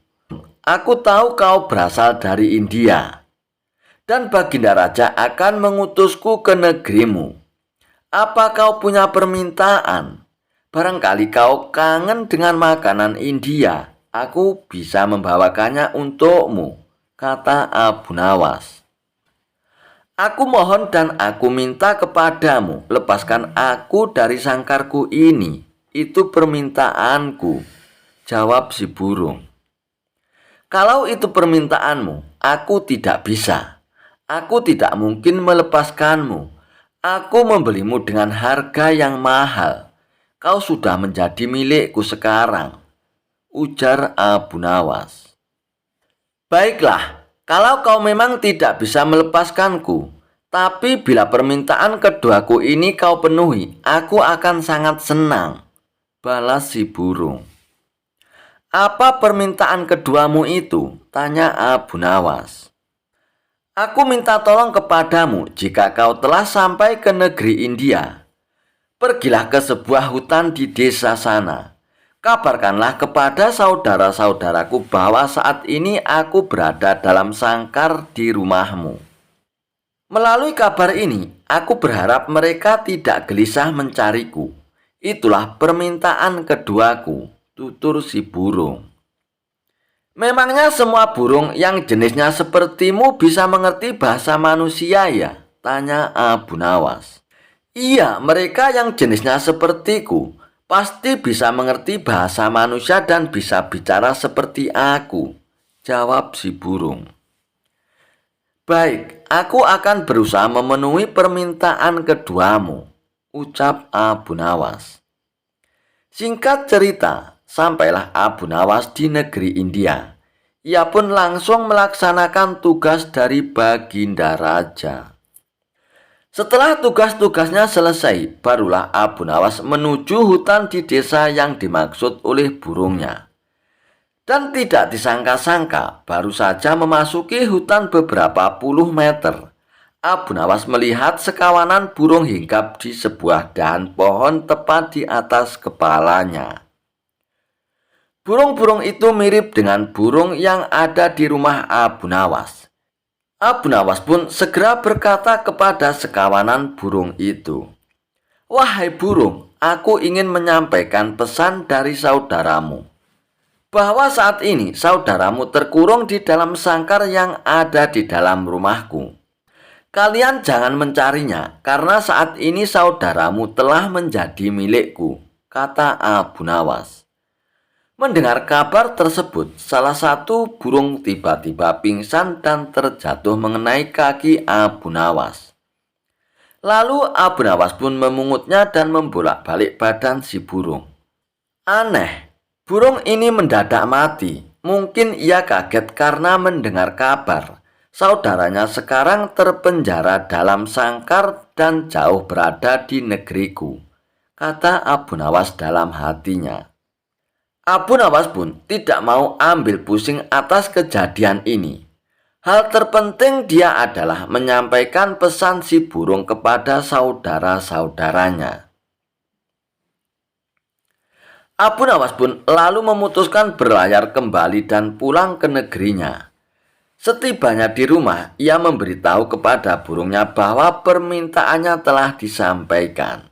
S1: aku tahu kau berasal dari India, dan Baginda Raja akan mengutusku ke negerimu. Apa kau punya permintaan? Barangkali kau kangen dengan makanan India. Aku bisa membawakannya untukmu," kata Abu Nawas. "Aku mohon dan aku minta kepadamu, lepaskan aku dari sangkarku ini. Itu permintaanku," jawab si burung. "Kalau itu permintaanmu, aku tidak bisa. Aku tidak mungkin melepaskanmu. Aku membelimu dengan harga yang mahal. Kau sudah menjadi milikku sekarang," ujar Abu Nawas. "Baiklah, kalau kau memang tidak bisa melepaskanku, tapi bila permintaan keduaku ini kau penuhi, aku akan sangat senang," balas si burung. "Apa permintaan keduamu itu?" tanya Abu Nawas. "Aku minta tolong kepadamu jika kau telah sampai ke negeri India. Pergilah ke sebuah hutan di desa sana. Kabarkanlah kepada saudara-saudaraku bahwa saat ini aku berada dalam sangkar di rumahmu. Melalui kabar ini, aku berharap mereka tidak gelisah mencariku. Itulah permintaan keduaku, tutur si burung. Memangnya semua burung yang jenisnya sepertimu bisa mengerti bahasa manusia ya? Tanya Abu Nawas. Iya, mereka yang jenisnya sepertiku pasti bisa mengerti bahasa manusia dan bisa bicara seperti aku, jawab si burung. Baik, aku akan berusaha memenuhi permintaan keduamu, ucap Abu Nawas. Singkat cerita, sampailah Abu Nawas di negeri India. Ia pun langsung melaksanakan tugas dari Baginda Raja. Setelah tugas-tugasnya selesai, barulah Abu Nawas menuju hutan di desa yang dimaksud oleh burungnya. Dan tidak disangka-sangka, baru saja memasuki hutan beberapa puluh meter, Abu Nawas melihat sekawanan burung hinggap di sebuah dahan pohon tepat di atas kepalanya. Burung-burung itu mirip dengan burung yang ada di rumah Abu Nawas. Abu Nawas pun segera berkata kepada sekawanan burung itu, "Wahai burung, aku ingin menyampaikan pesan dari saudaramu, bahwa saat ini saudaramu terkurung di dalam sangkar yang ada di dalam rumahku. Kalian jangan mencarinya, karena saat ini saudaramu telah menjadi milikku," kata Abu Nawas. Mendengar kabar tersebut, salah satu burung tiba-tiba pingsan dan terjatuh mengenai kaki Abu Nawas. Lalu Abu Nawas pun memungutnya dan membolak-balik badan si burung. Aneh, burung ini mendadak mati. Mungkin ia kaget karena mendengar kabar saudaranya sekarang terpenjara dalam sangkar dan jauh berada di negeriku, kata Abu Nawas dalam hatinya. Abu Nawas pun tidak mau ambil pusing atas kejadian ini. Hal terpenting dia adalah menyampaikan pesan si burung kepada saudara-saudaranya. Abu Nawas pun lalu memutuskan berlayar kembali dan pulang ke negerinya. Setibanya di rumah, ia memberitahu kepada burungnya bahwa permintaannya telah disampaikan.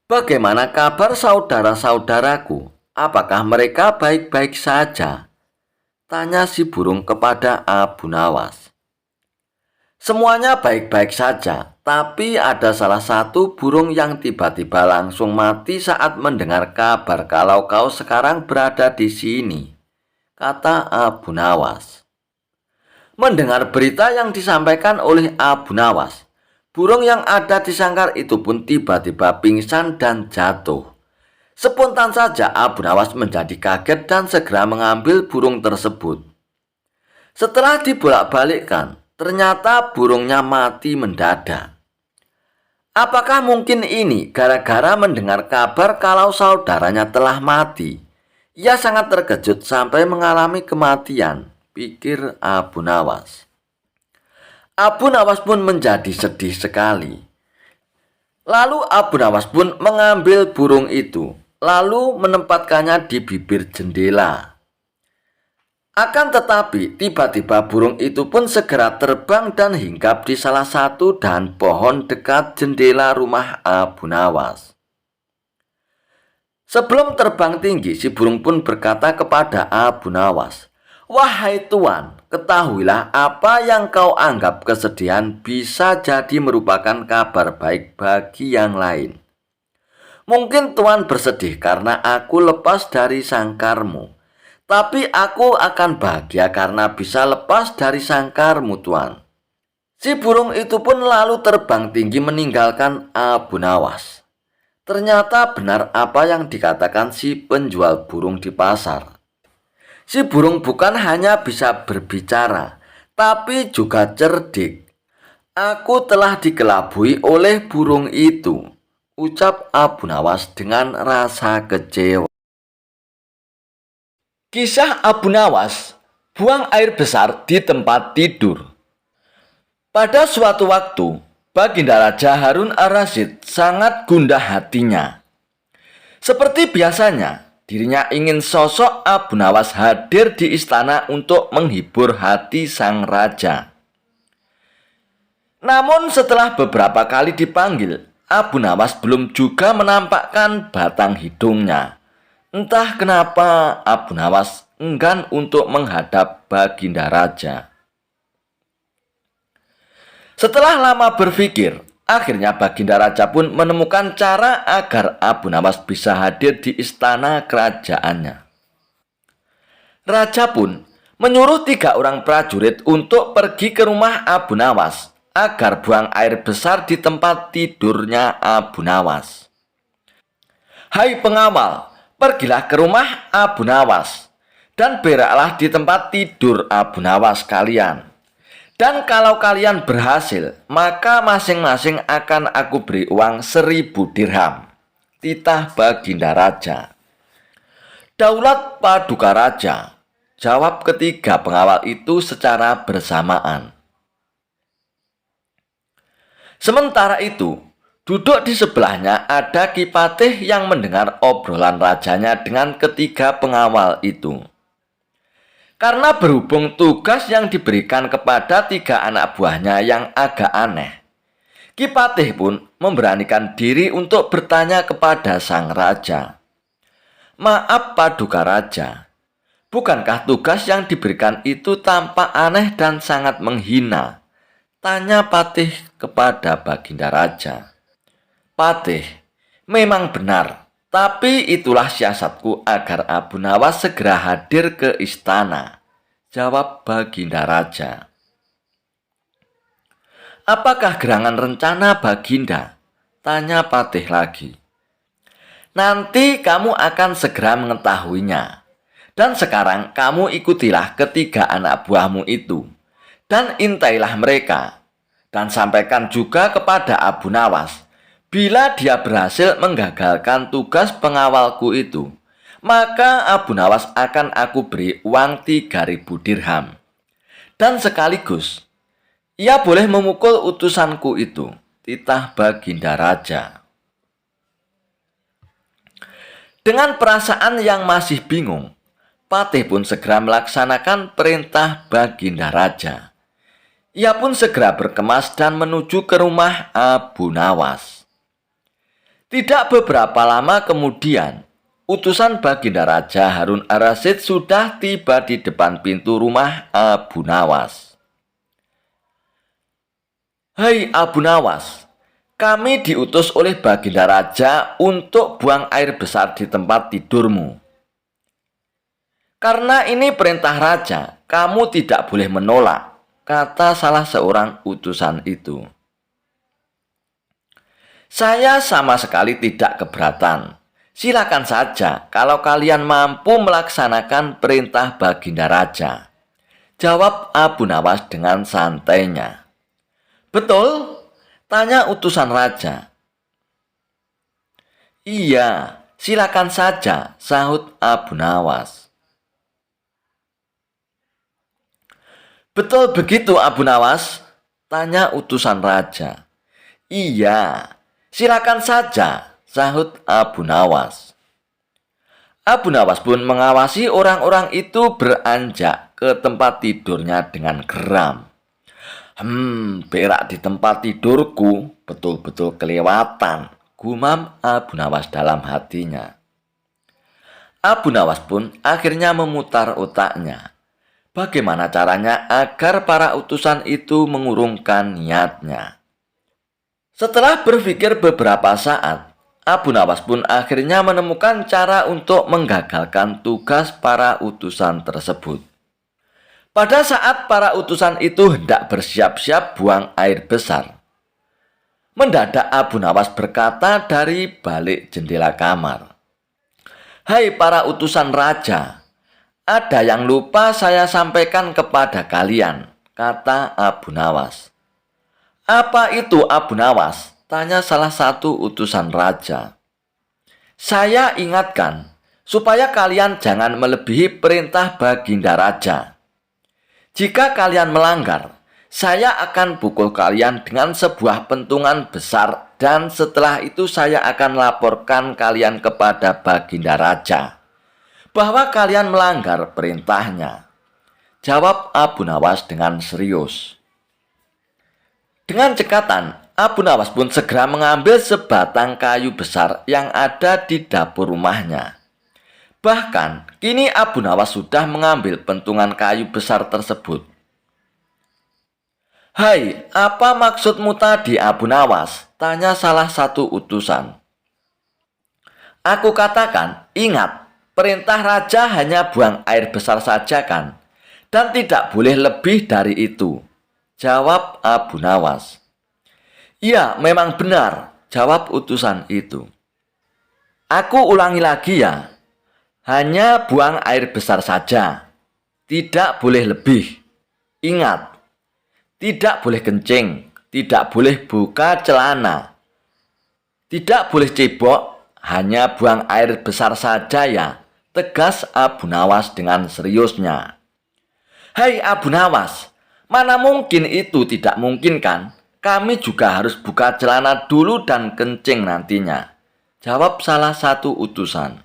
S1: "Bagaimana kabar saudara-saudaraku? Apakah mereka baik-baik saja?" tanya si burung kepada Abu Nawas. "Semuanya baik-baik saja, tapi ada salah satu burung yang tiba-tiba langsung mati saat mendengar kabar kalau kau sekarang berada di sini," kata Abu Nawas. Mendengar berita yang disampaikan oleh Abu Nawas, burung yang ada di sangkar itu pun tiba-tiba pingsan dan jatuh. Spontan saja Abu Nawas menjadi kaget dan segera mengambil burung tersebut. Setelah dibolak-balikkan, ternyata burungnya mati mendadak. Apakah mungkin ini gara-gara mendengar kabar kalau saudaranya telah mati? Ia sangat terkejut sampai mengalami kematian, pikir Abu Nawas. Abu Nawas pun menjadi sedih sekali. Lalu Abu Nawas pun mengambil burung itu, lalu menempatkannya di bibir jendela. Akan tetapi, tiba-tiba burung itu pun segera terbang dan hinggap di salah satu dahan pohon dekat jendela rumah Abu Nawas. Sebelum terbang tinggi, si burung pun berkata kepada Abu Nawas, "Wahai Tuan, ketahuilah apa yang kau anggap kesedihan bisa jadi merupakan kabar baik bagi yang lain. Mungkin Tuan bersedih karena aku lepas dari sangkarmu. Tapi aku akan bahagia karena bisa lepas dari sangkarmu, Tuan." Si burung itu pun lalu terbang tinggi meninggalkan Abu Nawas. Ternyata benar apa yang dikatakan si penjual burung di pasar. Si burung bukan hanya bisa berbicara, tapi juga cerdik. "Aku telah dikelabui oleh burung itu," ucap Abu Nawas dengan rasa kecewa. Kisah Abu Nawas buang air besar di tempat tidur. Pada suatu waktu, Baginda Raja Harun ar-Rasyid sangat gundah hatinya. Seperti biasanya, dirinya ingin sosok Abu Nawas hadir di istana untuk menghibur hati sang raja. Namun setelah beberapa kali dipanggil, Abu Nawas belum juga menampakkan batang hidungnya. Entah kenapa Abu Nawas enggan untuk menghadap Baginda Raja. Setelah lama berpikir, akhirnya Baginda Raja pun menemukan cara agar Abu Nawas bisa hadir di istana kerajaannya. Raja pun menyuruh 3 orang prajurit untuk pergi ke rumah Abu Nawas agar buang air besar di tempat tidurnya Abu Nawas. Hai pengawal, pergilah ke rumah Abu Nawas dan beraklah di tempat tidur Abu Nawas kalian. Dan kalau kalian berhasil, maka masing-masing akan aku beri uang 1000 dirham. Titah Baginda Raja. Daulat Paduka Raja, jawab ketiga pengawal itu secara bersamaan. Sementara itu, duduk di sebelahnya ada Ki Patih yang mendengar obrolan rajanya dengan ketiga pengawal itu. Karena berhubung tugas yang diberikan kepada 3 anak buahnya yang agak aneh, Ki Patih pun memberanikan diri untuk bertanya kepada sang raja. Maaf Paduka Raja, bukankah tugas yang diberikan itu tampak aneh dan sangat menghina? Tanya Patih kepada Baginda Raja. Patih, memang benar. Tapi itulah siasatku agar Abu Nawas segera hadir ke istana, jawab Baginda Raja. Apakah gerangan rencana Baginda? Tanya Patih lagi. Nanti kamu akan segera mengetahuinya. Dan sekarang kamu ikutilah ketiga anak buahmu itu, dan intailah mereka, dan sampaikan juga kepada Abu Nawas. Bila dia berhasil menggagalkan tugas pengawalku itu, maka Abu Nawas akan aku beri uang 3000 dirham. Dan sekaligus, ia boleh memukul utusanku itu, titah Baginda Raja. Dengan perasaan yang masih bingung, Patih pun segera melaksanakan perintah Baginda Raja. Ia pun segera berkemas dan menuju ke rumah Abu Nawas. Tidak beberapa lama kemudian, utusan Baginda Raja Harun ar-Rasyid sudah tiba di depan pintu rumah Abu Nawas. Hai Abu Nawas, kami diutus oleh Baginda Raja untuk buang air besar di tempat tidurmu. Karena ini perintah Raja, kamu tidak boleh menolak, kata salah seorang utusan itu. Saya sama sekali tidak keberatan. Silakan saja kalau kalian mampu melaksanakan perintah Baginda Raja, jawab Abu Nawas dengan santainya. Betul? Tanya utusan raja. Iya, silakan saja, sahut Abu Nawas. Betul begitu Abu Nawas? Tanya utusan raja. Iya, silakan saja, sahut Abu Nawas. Abu Nawas pun mengawasi orang-orang itu beranjak ke tempat tidurnya dengan geram. Berak di tempat tidurku betul-betul kelewatan, gumam Abu Nawas dalam hatinya. Abu Nawas pun akhirnya memutar otaknya. Bagaimana caranya agar para utusan itu mengurungkan niatnya? Setelah berpikir beberapa saat, Abu Nawas pun akhirnya menemukan cara untuk menggagalkan tugas para utusan tersebut. Pada saat para utusan itu hendak bersiap-siap buang air besar, mendadak Abu Nawas berkata dari balik jendela kamar, Hai para utusan raja, ada yang lupa saya sampaikan kepada kalian, kata Abu Nawas. Apa itu Abu Nawas? Tanya salah satu utusan raja. Saya ingatkan, supaya kalian jangan melebihi perintah Baginda Raja. Jika kalian melanggar, Saya akan pukul kalian dengan sebuah pentungan besar dan setelah itu saya akan laporkan kalian kepada Baginda Raja bahwa kalian melanggar perintahnya. Jawab Abu Nawas dengan serius. Dengan cekatan, Abu Nawas pun segera mengambil sebatang kayu besar yang ada di dapur rumahnya. Bahkan, kini Abu Nawas sudah mengambil pentungan kayu besar tersebut. "Hai, apa maksudmu tadi, Abu Nawas?" tanya salah satu utusan. "Aku katakan, ingat, perintah raja hanya buang air besar saja kan? Dan tidak boleh lebih dari itu," jawab Abu Nawas. "Iya, memang benar," jawab utusan itu. "Aku ulangi lagi ya, hanya buang air besar saja, tidak boleh lebih. Ingat, tidak boleh kencing, tidak boleh buka celana, tidak boleh cebok, hanya buang air besar saja ya," tegas Abu Nawas dengan seriusnya. "Hai Abu Nawas, mana mungkin itu tidak mungkin kan? Kami juga harus buka celana dulu dan kencing nantinya," jawab salah satu utusan.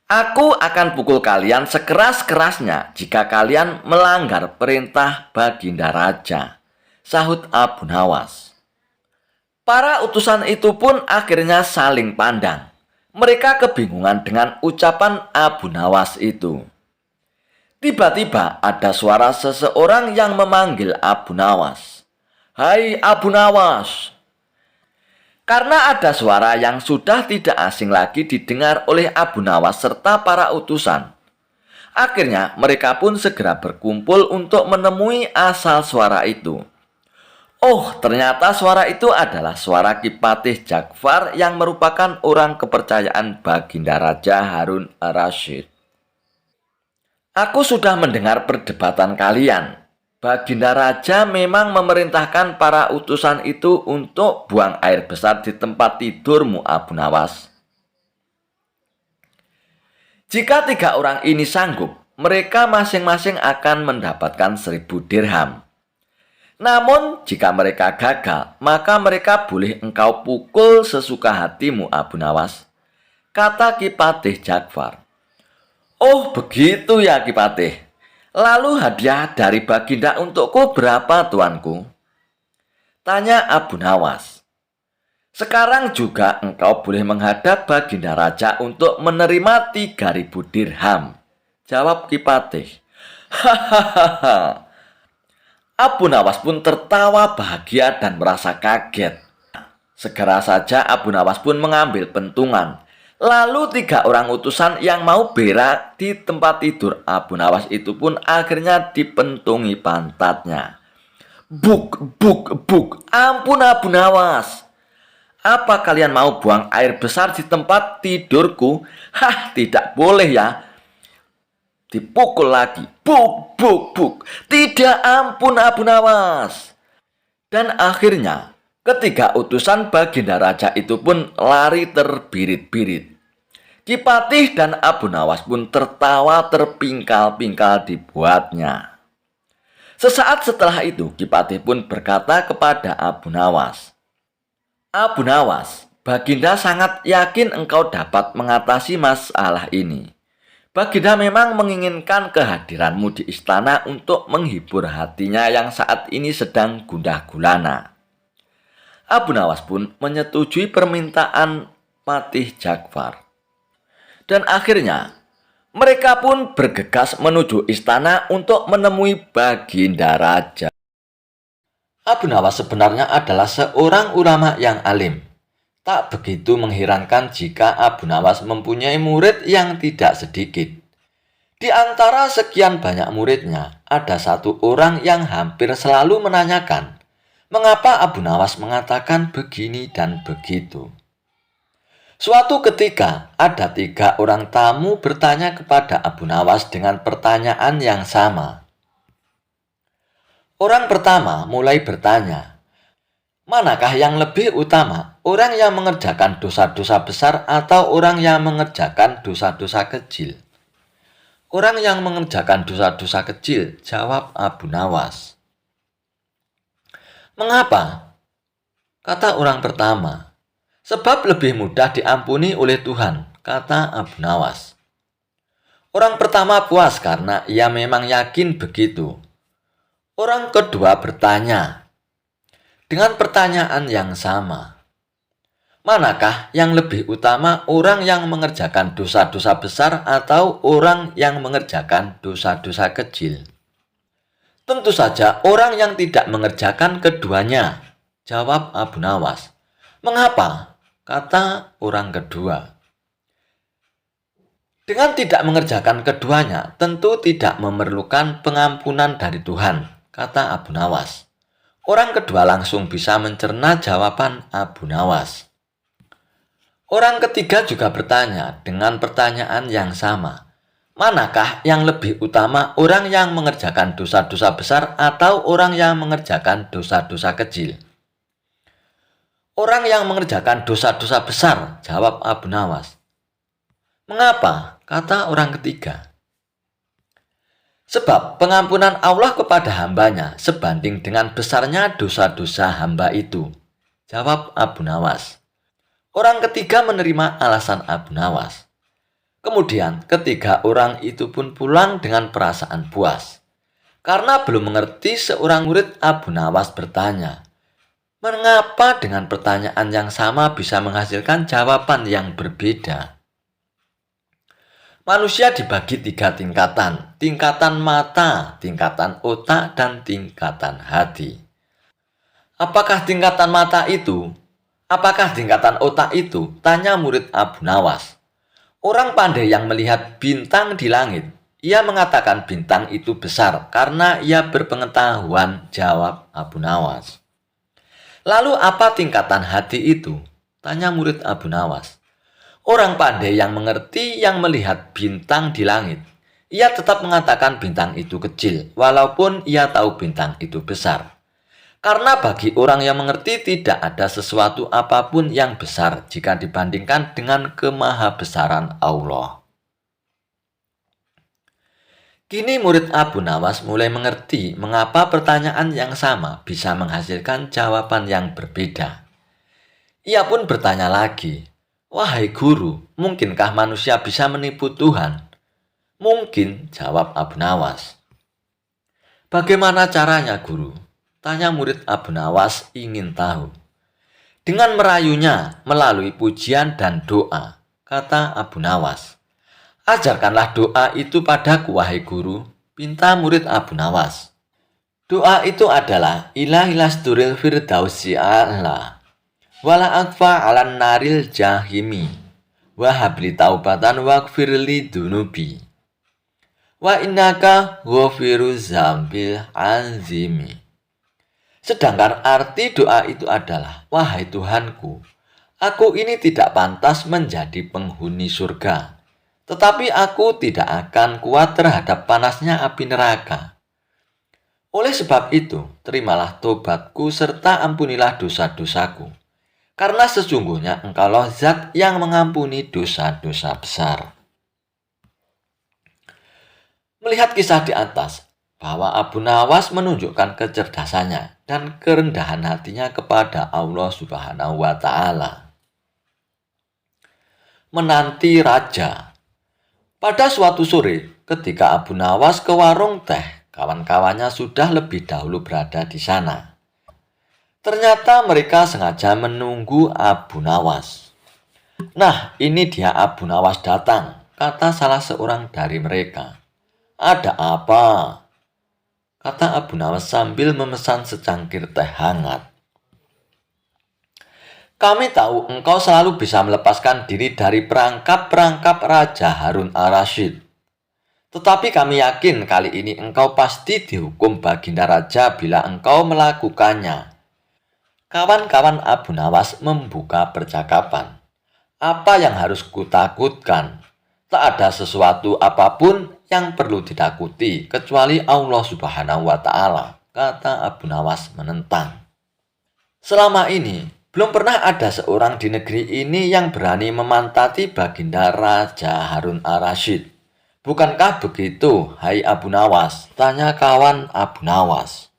S1: "Aku akan pukul kalian sekeras-kerasnya jika kalian melanggar perintah Baginda Raja," sahut Abu Nawas. Para utusan itu pun akhirnya saling pandang. Mereka kebingungan dengan ucapan Abu Nawas itu. Tiba-tiba ada suara seseorang yang memanggil Abu Nawas. "Hai Abu Nawas!" Karena ada suara yang sudah tidak asing lagi didengar oleh Abu Nawas serta para utusan. Akhirnya mereka pun segera berkumpul untuk menemui asal suara itu. Oh, ternyata suara itu adalah suara Kipatih Ja'far yang merupakan orang kepercayaan Baginda Raja Harun ar-Rasyid. "Aku sudah mendengar perdebatan kalian. Baginda Raja memang memerintahkan para utusan itu untuk buang air besar di tempat tidurmu, Abu Nawas. Jika 3 orang ini sanggup, mereka masing-masing akan mendapatkan 1.000 dirham. Namun, jika mereka gagal, maka mereka boleh engkau pukul sesuka hatimu, Abu Nawas," kata Kipatih Ja'far. "Oh, begitu ya Kipatih. Lalu hadiah dari Baginda untukku berapa, tuanku?" tanya Abu Nawas. "Sekarang juga engkau boleh menghadap Baginda Raja untuk menerima 3.000 dirham," jawab Kipatih. Hahaha. Abu Nawas pun tertawa bahagia dan merasa kaget. Segera saja Abu Nawas pun mengambil pentungan. Lalu 3 orang utusan yang mau berak di tempat tidur Abu Nawas itu pun akhirnya dipentungi pantatnya. Buk, buk, buk. "Ampun Abu Nawas. Apa kalian mau buang air besar di tempat tidurku? Hah, tidak boleh ya." Dipukul lagi. Buk, buk, buk. "Tidak, ampun Abu Nawas." Dan akhirnya ketiga utusan Baginda Raja itu pun lari terbirit-birit. Kipatih dan Abu Nawas pun tertawa terpingkal-pingkal dibuatnya. Sesaat setelah itu Kipatih pun berkata kepada Abu Nawas, "Abu Nawas, Baginda sangat yakin engkau dapat mengatasi masalah ini. Baginda memang menginginkan kehadiranmu di istana untuk menghibur hatinya yang saat ini sedang gundah gulana." Abu Nawas pun menyetujui permintaan Patih Ja'far. Dan akhirnya mereka pun bergegas menuju istana untuk menemui Baginda Raja. Abu Nawas sebenarnya adalah seorang ulama yang alim. Tak begitu mengherankan jika Abu Nawas mempunyai murid yang tidak sedikit. Di antara sekian banyak muridnya, ada satu orang yang hampir selalu menanyakan, mengapa Abu Nawas mengatakan begini dan begitu. Suatu ketika, ada 3 orang tamu bertanya kepada Abu Nawas dengan pertanyaan yang sama. Orang pertama mulai bertanya, "Manakah yang lebih utama, orang yang mengerjakan dosa-dosa besar atau orang yang mengerjakan dosa-dosa kecil?" "Orang yang mengerjakan dosa-dosa kecil," jawab Abu Nawas. Mengapa? Kata orang pertama, sebab lebih mudah diampuni oleh Tuhan, kata Abu Nawas. Orang pertama puas karena ia memang yakin begitu. Orang kedua bertanya dengan pertanyaan yang sama. Manakah yang lebih utama, orang yang mengerjakan dosa-dosa besar atau orang yang mengerjakan dosa-dosa kecil? Tentu saja orang yang tidak mengerjakan keduanya, jawab Abu Nawas. Mengapa? Kata orang kedua. Dengan tidak mengerjakan keduanya, tentu tidak memerlukan pengampunan dari Tuhan, kata Abu Nawas. Orang kedua langsung bisa mencerna jawaban Abu Nawas. Orang ketiga juga bertanya dengan pertanyaan yang sama. Manakah yang lebih utama, orang yang mengerjakan dosa-dosa besar atau orang yang mengerjakan dosa-dosa kecil? Orang yang mengerjakan dosa-dosa besar, jawab Abu Nawas. Mengapa? Kata orang ketiga. Sebab pengampunan Allah kepada hambanya sebanding dengan besarnya dosa-dosa hamba itu, jawab Abu Nawas. Orang ketiga menerima alasan Abu Nawas. Kemudian ketiga orang itu pun pulang dengan perasaan puas. Karena belum mengerti, seorang murid Abu Nawas bertanya, mengapa dengan pertanyaan yang sama bisa menghasilkan jawaban yang berbeda? Manusia dibagi 3 tingkatan, tingkatan mata, tingkatan otak, dan tingkatan hati. Apakah tingkatan mata itu? Apakah tingkatan otak itu? Tanya murid Abu Nawas. Orang pandai yang melihat bintang di langit, ia mengatakan bintang itu besar karena ia berpengetahuan, jawab Abu Nawas. Lalu apa tingkatan hati itu? Tanya murid Abu Nawas. Orang pandai yang mengerti yang melihat bintang di langit, ia tetap mengatakan bintang itu kecil, walaupun ia tahu bintang itu besar. Karena bagi orang yang mengerti tidak ada sesuatu apapun yang besar jika dibandingkan dengan kemahabesaran Allah. Kini murid Abu Nawas mulai mengerti mengapa pertanyaan yang sama bisa menghasilkan jawaban yang berbeda. Ia pun bertanya lagi, wahai guru, mungkinkah manusia bisa menipu Tuhan? Mungkin, jawab Abu Nawas. Bagaimana caranya, guru? Tanya murid Abu Nawas ingin tahu. Dengan merayunya melalui pujian dan doa, kata Abu Nawas. Ajarkanlah doa itu padaku, wahai guru, pinta murid Abu Nawas. Doa itu adalah ilahilasturil firdausi a'la, wala akfa alan naril jahimi, wahabli taubatan wakfirli dunubi, wa innaka ghafiru zambil anzimi. Sedangkan arti doa itu adalah, wahai Tuhanku, aku ini tidak pantas menjadi penghuni surga, tetapi aku tidak akan kuat terhadap panasnya api neraka. Oleh sebab itu, terimalah tobatku serta ampunilah dosa-dosaku, karena sesungguhnya Engkaulah Zat yang mengampuni dosa-dosa besar. Melihat kisah di atas, bahwa Abu Nawas menunjukkan kecerdasannya dan kerendahan hatinya kepada Allah Subhanahu wa Ta'ala. Menanti raja. Pada suatu sore, ketika Abu Nawas ke warung teh, kawan-kawannya sudah lebih dahulu berada di sana. Ternyata mereka sengaja menunggu Abu Nawas. Nah, ini dia Abu Nawas datang, kata salah seorang dari mereka. Ada apa? Kata Abu Nawas sambil memesan secangkir teh hangat. Kami tahu engkau selalu bisa melepaskan diri dari perangkap-perangkap Raja Harun al-Rasyid. Tetapi kami yakin kali ini engkau pasti dihukum Baginda Raja bila engkau melakukannya. Kawan-kawan Abu Nawas membuka percakapan. Apa yang harus kutakutkan? Tak ada sesuatu apapun yang perlu ditakuti kecuali Allah Subhanahu wa Ta'ala, kata Abu Nawas menentang. Selama ini, belum pernah ada seorang di negeri ini yang berani memantati Baginda Raja Harun al-Rasyid. Bukankah begitu, hai Abu Nawas? Tanya kawan Abu Nawas.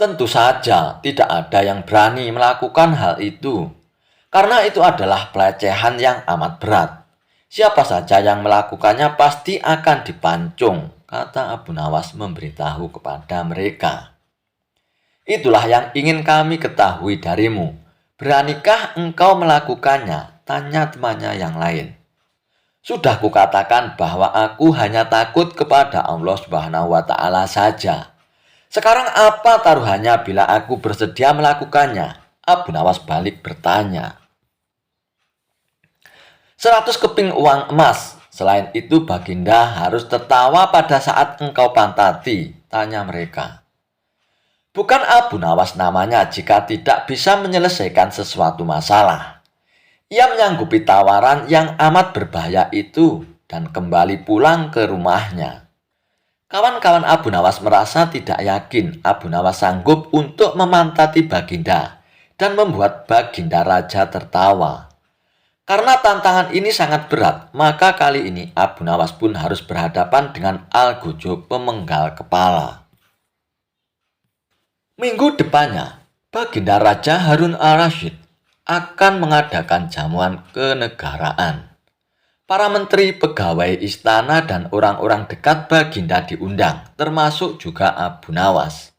S1: Tentu saja tidak ada yang berani melakukan hal itu, karena itu adalah pelecehan yang amat berat. Siapa saja yang melakukannya pasti akan dipancung, kata Abu Nawas memberitahu kepada mereka. Itulah yang ingin kami ketahui darimu. Beranikah engkau melakukannya? Tanya temannya yang lain. Sudah kukatakan bahwa aku hanya takut kepada Allah Subhanahu wa Ta'ala saja. Sekarang apa taruhannya bila aku bersedia melakukannya? Abu Nawas balik bertanya. 100 keping uang emas. Selain itu Baginda harus tertawa pada saat engkau pantati, tanya mereka. Bukan Abu Nawas namanya jika tidak bisa menyelesaikan sesuatu masalah. Ia menyanggupi tawaran yang amat berbahaya itu dan kembali pulang ke rumahnya. Kawan-kawan Abu Nawas merasa tidak yakin Abu Nawas sanggup untuk memantati Baginda dan membuat Baginda Raja tertawa. Karena tantangan ini sangat berat, maka kali ini Abu Nawas pun harus berhadapan dengan Al-Gujub pemenggal kepala. Minggu depannya, Baginda Raja Harun al-Rasyid akan mengadakan jamuan kenegaraan. Para menteri, pegawai istana, dan orang-orang dekat Baginda diundang, termasuk juga Abu Nawas.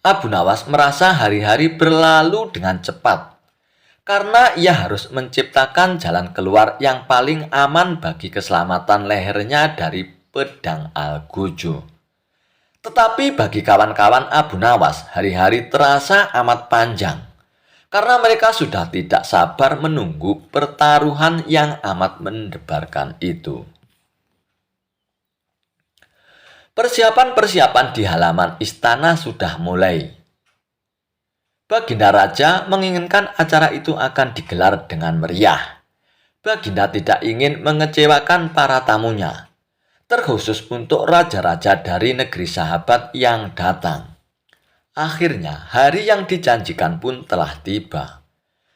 S1: Abu Nawas merasa hari-hari berlalu dengan cepat, karena ia harus menciptakan jalan keluar yang paling aman bagi keselamatan lehernya dari pedang Al-Gujub. Tetapi bagi kawan-kawan Abu Nawas, hari-hari terasa amat panjang, karena mereka sudah tidak sabar menunggu pertaruhan yang amat mendebarkan itu. Persiapan-persiapan di halaman istana sudah mulai. Baginda Raja menginginkan acara itu akan digelar dengan meriah. Baginda tidak ingin mengecewakan para tamunya, terkhusus untuk raja-raja dari negeri sahabat yang datang. Akhirnya, hari yang dijanjikan pun telah tiba.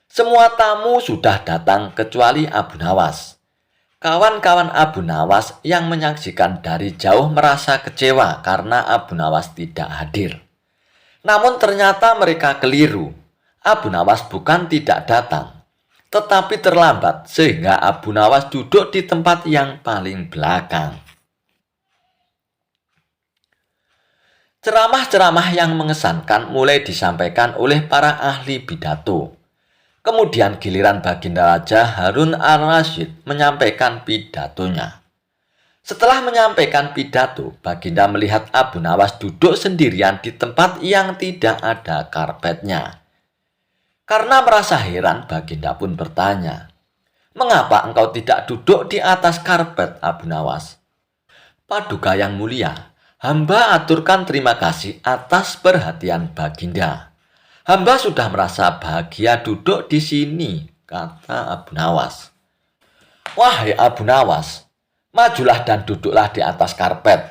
S1: Semua tamu sudah datang kecuali Abu Nawas. Kawan-kawan Abu Nawas yang menyaksikan dari jauh merasa kecewa karena Abu Nawas tidak hadir. Namun ternyata mereka keliru. Abu Nawas bukan tidak datang, tetapi terlambat sehingga Abu Nawas duduk di tempat yang paling belakang. Ceramah-ceramah yang mengesankan mulai disampaikan oleh para ahli pidato. Kemudian giliran Baginda Raja Harun al-Rasyid menyampaikan pidatonya. Setelah menyampaikan pidato, Baginda melihat Abu Nawas duduk sendirian di tempat yang tidak ada karpetnya. Karena merasa heran, Baginda pun bertanya, "Mengapa engkau tidak duduk di atas karpet, Abu Nawas?" "Paduka yang mulia, hamba aturkan terima kasih atas perhatian Baginda. Hamba sudah merasa bahagia duduk di sini," kata Abu Nawas. "Wahai Abu Nawas, majulah dan duduklah di atas karpet.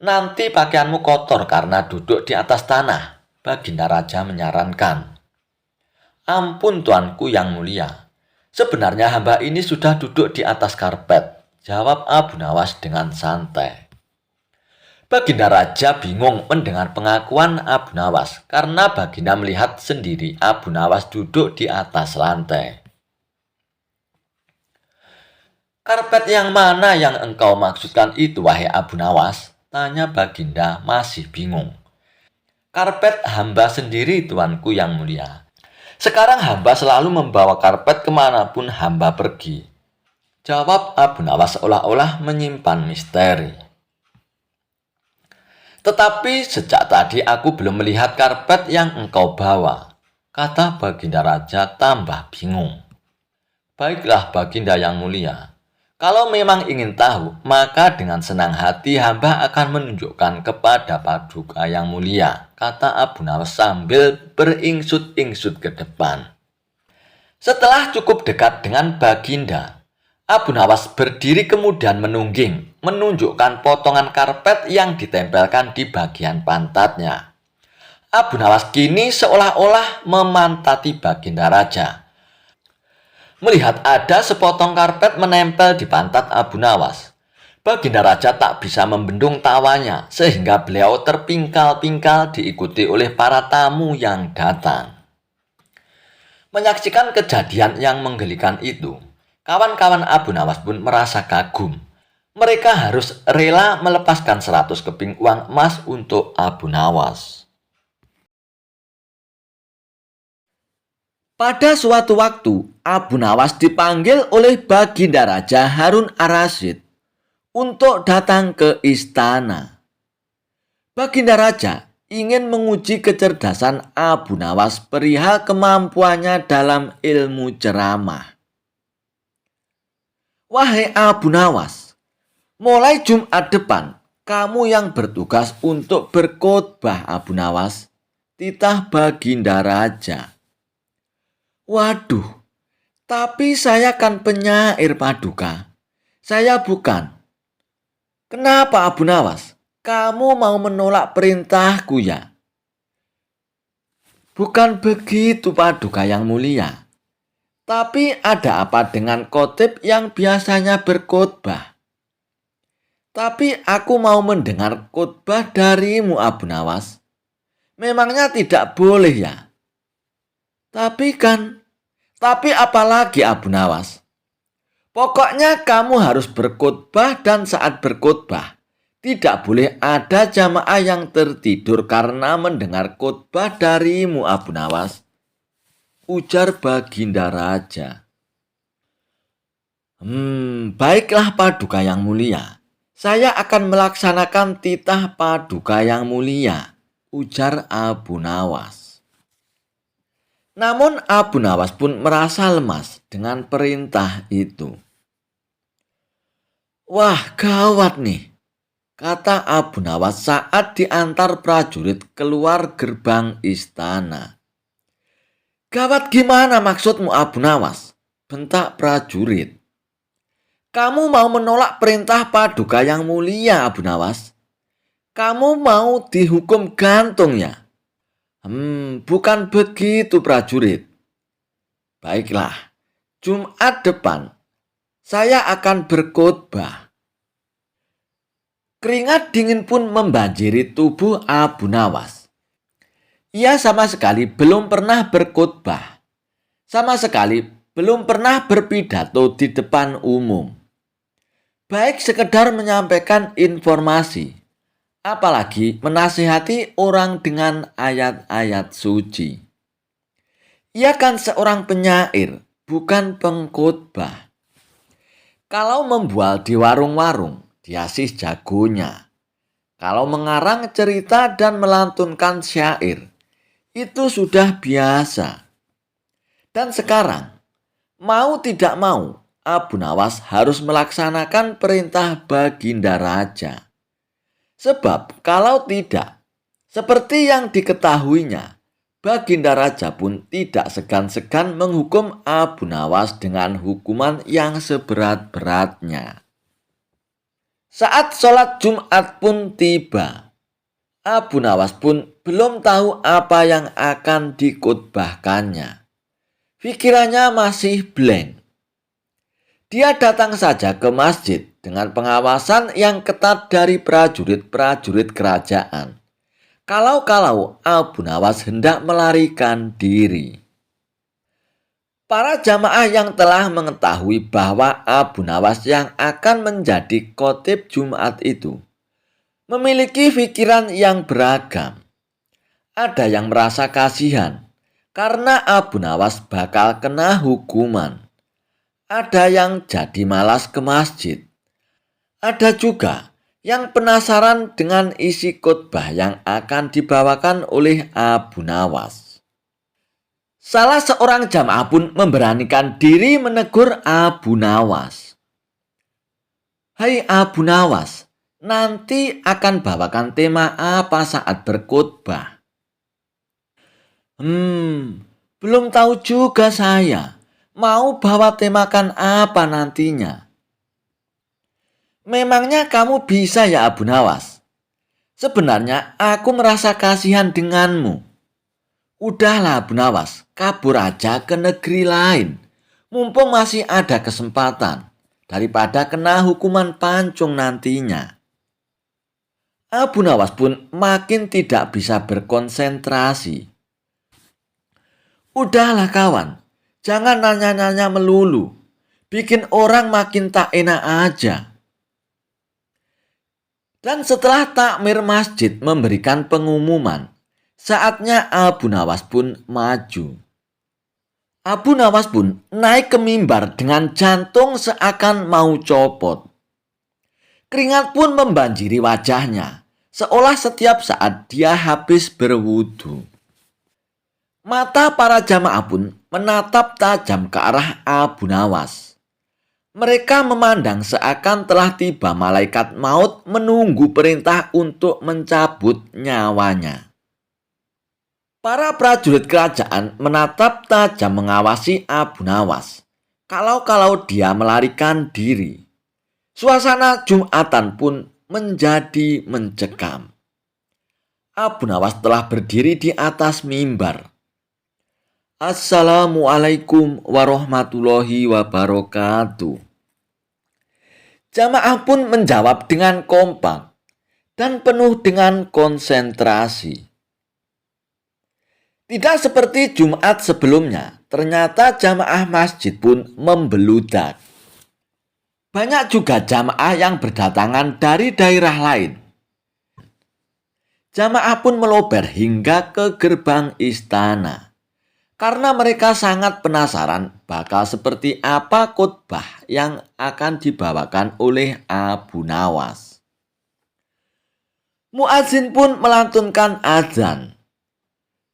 S1: Nanti pakaianmu kotor karena duduk di atas tanah," Baginda Raja menyarankan. "Ampun tuanku yang mulia, sebenarnya hamba ini sudah duduk di atas karpet," jawab Abu Nawas dengan santai. Baginda Raja bingung mendengar pengakuan Abu Nawas karena Baginda melihat sendiri Abu Nawas duduk di atas lantai. "Karpet yang mana yang engkau maksudkan itu, wahai Abu Nawas?" tanya Baginda masih bingung. "Karpet hamba sendiri, tuanku yang mulia. Sekarang hamba selalu membawa karpet kemanapun hamba pergi," jawab Abu Nawas seolah-olah menyimpan misteri. "Tetapi sejak tadi aku belum melihat karpet yang engkau bawa," kata Baginda Raja tambah bingung. "Baiklah Baginda yang mulia, kalau memang ingin tahu, maka dengan senang hati hamba akan menunjukkan kepada Paduka yang mulia," kata Abu Nawas sambil beringsut-ingsut ke depan. Setelah cukup dekat dengan Baginda, Abu Nawas berdiri kemudian menungging, menunjukkan potongan karpet yang ditempelkan di bagian pantatnya. Abu Nawas kini seolah-olah memantati Baginda Raja. Melihat ada sepotong karpet menempel di pantat Abu Nawas, Baginda Raja tak bisa membendung tawanya sehingga beliau terpingkal-pingkal diikuti oleh para tamu yang datang. Menyaksikan kejadian yang menggelikan itu, kawan-kawan Abu Nawas pun merasa kagum. Mereka harus rela melepaskan 100 keping uang emas untuk Abu Nawas. Pada suatu waktu, Abu Nawas dipanggil oleh Baginda Raja Harun ar-Rasyid untuk datang ke istana. Baginda Raja ingin menguji kecerdasan Abu Nawas perihal kemampuannya dalam ilmu ceramah. Wahai Abu Nawas, mulai Jumat depan, kamu yang bertugas untuk berkhotbah Abu Nawas, titah Baginda Raja. Waduh, tapi saya kan penyair Paduka. Saya bukan. Kenapa Abu Nawas? Kamu mau menolak perintahku ya? Bukan begitu Paduka yang mulia. Tapi ada apa dengan khotib yang biasanya berkhotbah? Tapi aku mau mendengar khotbah darimu Abu Nawas. Memangnya tidak boleh ya? Tapi apalagi Abu Nawas? Pokoknya kamu harus berkhotbah dan saat berkhotbah tidak boleh ada jamaah yang tertidur karena mendengar khotbah darimu Abu Nawas, ujar Baginda Raja. Baiklah Paduka yang mulia. Saya akan melaksanakan titah Paduka yang mulia, ujar Abu Nawas. Namun Abu Nawas pun merasa lemas dengan perintah itu. Wah, gawat nih, kata Abu Nawas saat diantar prajurit keluar gerbang istana. Gawat gimana maksudmu Abu Nawas? Bentak prajurit. Kamu mau menolak perintah Paduka yang mulia Abu Nawas? Kamu mau dihukum gantung ya? Bukan begitu prajurit. Baiklah, Jumat depan saya akan berkhotbah. Keringat dingin pun membanjiri tubuh Abu Nawas. Ia sama sekali belum pernah berkhotbah. Sama sekali belum pernah berpidato di depan umum. Baik sekedar menyampaikan informasi, apalagi menasihati orang dengan ayat-ayat suci. Ia kan seorang penyair, bukan pengkhotbah. Kalau membual di warung-warung, dia sih jagonya. Kalau mengarang cerita dan melantunkan syair, itu sudah biasa. Dan sekarang, mau tidak mau, Abu Nawas harus melaksanakan perintah Baginda Raja. Sebab kalau tidak, seperti yang diketahuinya, Baginda Raja pun tidak segan-segan menghukum Abu Nawas dengan hukuman yang seberat-beratnya. Saat sholat Jumat pun tiba. Abu Nawas pun belum tahu apa yang akan dikhotbahkannya. Pikirannya masih blank. Dia datang saja ke masjid dengan pengawasan yang ketat dari prajurit-prajurit kerajaan. Kalau-kalau Abu Nawas hendak melarikan diri. Para jamaah yang telah mengetahui bahwa Abu Nawas yang akan menjadi khotib Jumat itu memiliki pikiran yang beragam. Ada yang merasa kasihan karena Abu Nawas bakal kena hukuman. Ada yang jadi malas ke masjid. Ada juga yang penasaran dengan isi khotbah yang akan dibawakan oleh Abu Nawas. Salah seorang jamaah pun memberanikan diri menegur Abu Nawas. Hai Abu Nawas, nanti akan bawakan tema apa saat berkhotbah? Belum tahu juga saya. Mau bawa temakan apa nantinya? Memangnya kamu bisa ya Abu Nawas? Sebenarnya aku merasa kasihan denganmu. Udahlah Abu Nawas, kabur aja ke negeri lain. Mumpung masih ada kesempatan. daripada kena hukuman pancung nantinya. Abu Nawas pun makin tidak bisa berkonsentrasi. Udahlah kawan, jangan nanya-nanya melulu. Bikin orang makin tak enak aja. Dan setelah takmir masjid memberikan pengumuman, saatnya Abu Nawas pun maju. Abu Nawas pun naik ke mimbar dengan jantung seakan mau copot. Keringat pun membanjiri wajahnya, seolah setiap saat dia habis berwudu. Mata para jamaah pun menatap tajam ke arah Abu Nawas. Mereka memandang seakan telah tiba malaikat maut menunggu perintah untuk mencabut nyawanya. Para prajurit kerajaan menatap tajam mengawasi Abu Nawas. Kalau dia melarikan diri. Suasana Jumatan pun menjadi mencekam. Abu Nawas telah berdiri di atas mimbar. Assalamualaikum warahmatullahi wabarakatuh. Jamaah pun menjawab dengan kompak dan penuh dengan konsentrasi. Tidak seperti Jumat sebelumnya, ternyata jamaah masjid pun membeludak. Banyak juga jamaah yang berdatangan dari daerah lain. Jamaah pun melober hingga ke gerbang istana. Karena mereka sangat penasaran bakal seperti apa khotbah yang akan dibawakan oleh Abu Nawas. Muadzin pun melantunkan azan.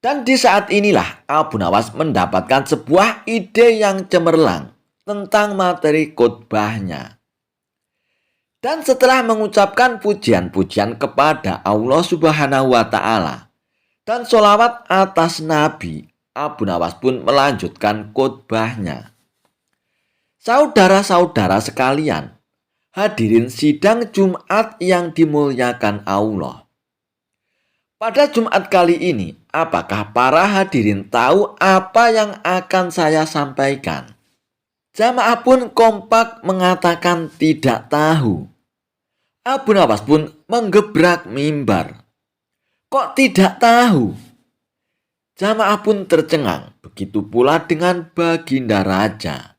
S1: Dan di saat inilah Abu Nawas mendapatkan sebuah ide yang cemerlang tentang materi khotbahnya. Dan setelah mengucapkan pujian-pujian kepada Allah Subhanahu wa Ta'ala dan sholawat atas Nabi, Abu Nawas pun melanjutkan khotbahnya. Saudara-saudara sekalian, hadirin sidang Jumat yang dimuliakan Allah. Pada Jumat kali ini, apakah para hadirin tahu apa yang akan saya sampaikan? Jamaah pun kompak mengatakan tidak tahu. Abu Nawas pun menggebrak mimbar. Kok tidak tahu? Jamaah pun tercengang, begitu pula dengan Baginda Raja.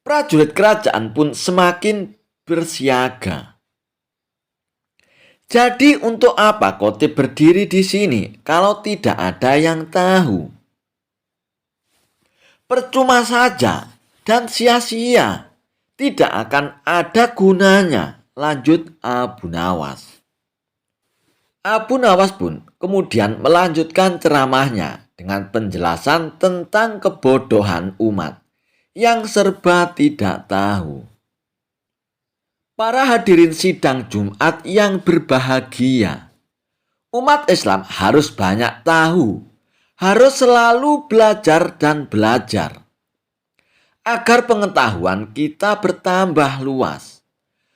S1: Prajurit kerajaan pun semakin bersiaga. Jadi untuk apa khotib berdiri di sini kalau tidak ada yang tahu? Percuma saja dan sia-sia, tidak akan ada gunanya, lanjut Abu Nawas. Abu Nawas pun kemudian melanjutkan ceramahnya dengan penjelasan tentang kebodohan umat yang serba tidak tahu. Para hadirin sidang Jumat yang berbahagia, umat Islam harus banyak tahu, harus selalu belajar dan belajar, agar pengetahuan kita bertambah luas.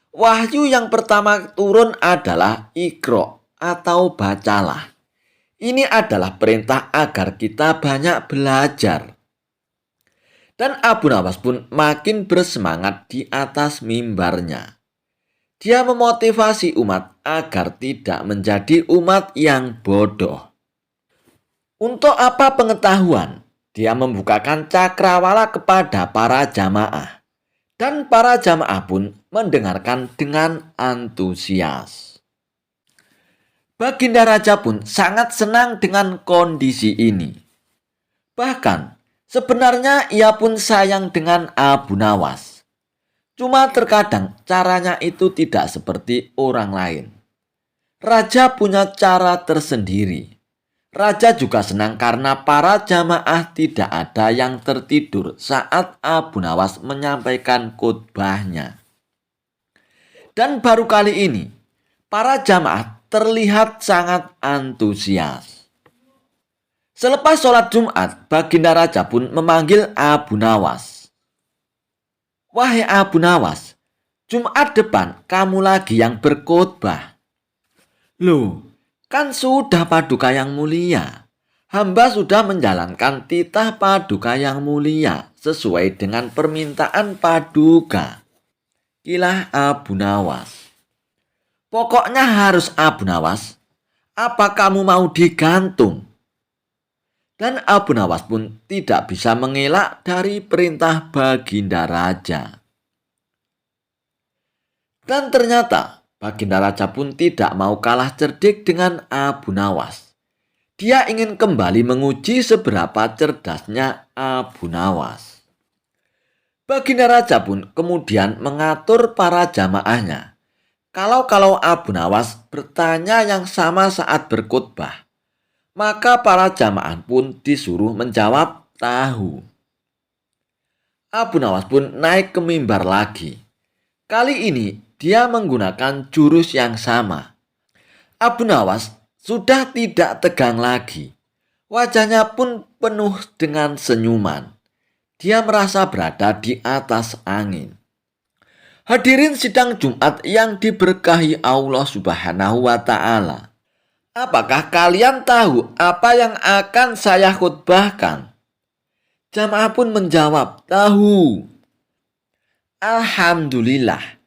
S1: Wahyu yang pertama turun adalah Iqra atau bacalah. Ini adalah perintah agar kita banyak belajar. Dan Abu Nawas pun makin bersemangat di atas mimbarnya. Dia memotivasi umat agar tidak menjadi umat yang bodoh. Untuk apa pengetahuan? Dia membukakan cakrawala kepada para jamaah. Dan para jamaah pun mendengarkan dengan antusias. Baginda Raja pun sangat senang dengan kondisi ini. Bahkan, sebenarnya ia pun sayang dengan Abu Nawas. Cuma terkadang caranya itu tidak seperti orang lain. Raja punya cara tersendiri. Raja juga senang karena para jamaah tidak ada yang tertidur saat Abu Nawas menyampaikan khotbahnya. Dan baru kali ini, para jamaah terlihat sangat antusias. Selepas sholat Jumat, Baginda Raja pun memanggil Abu Nawas. Wahai Abu Nawas, Jumat depan kamu lagi yang berkhotbah. Loh, kan sudah Paduka yang mulia. Hamba sudah menjalankan titah Paduka yang mulia sesuai dengan permintaan Paduka. Kilah Abu Nawas. Pokoknya harus Abu Nawas. Apa kamu mau digantung? Dan Abu Nawas pun tidak bisa mengelak dari perintah Baginda Raja. Dan ternyata Baginda Raja pun tidak mau kalah cerdik dengan Abu Nawas. Dia ingin kembali menguji seberapa cerdasnya Abu Nawas. Baginda Raja pun kemudian mengatur para jamaahnya. Kalau Abu Nawas bertanya yang sama saat berkhutbah, maka para jamaah pun disuruh menjawab tahu. Abu Nawas pun naik ke mimbar lagi. Kali ini dia menggunakan jurus yang sama. Abu Nawas sudah tidak tegang lagi. Wajahnya pun penuh dengan senyuman. Dia merasa berada di atas angin. Hadirin sidang Jumat yang diberkahi Allah Subhanahu wa Ta'ala. Apakah kalian tahu apa yang akan saya khutbahkan? Jamaah pun menjawab, tahu. Alhamdulillah.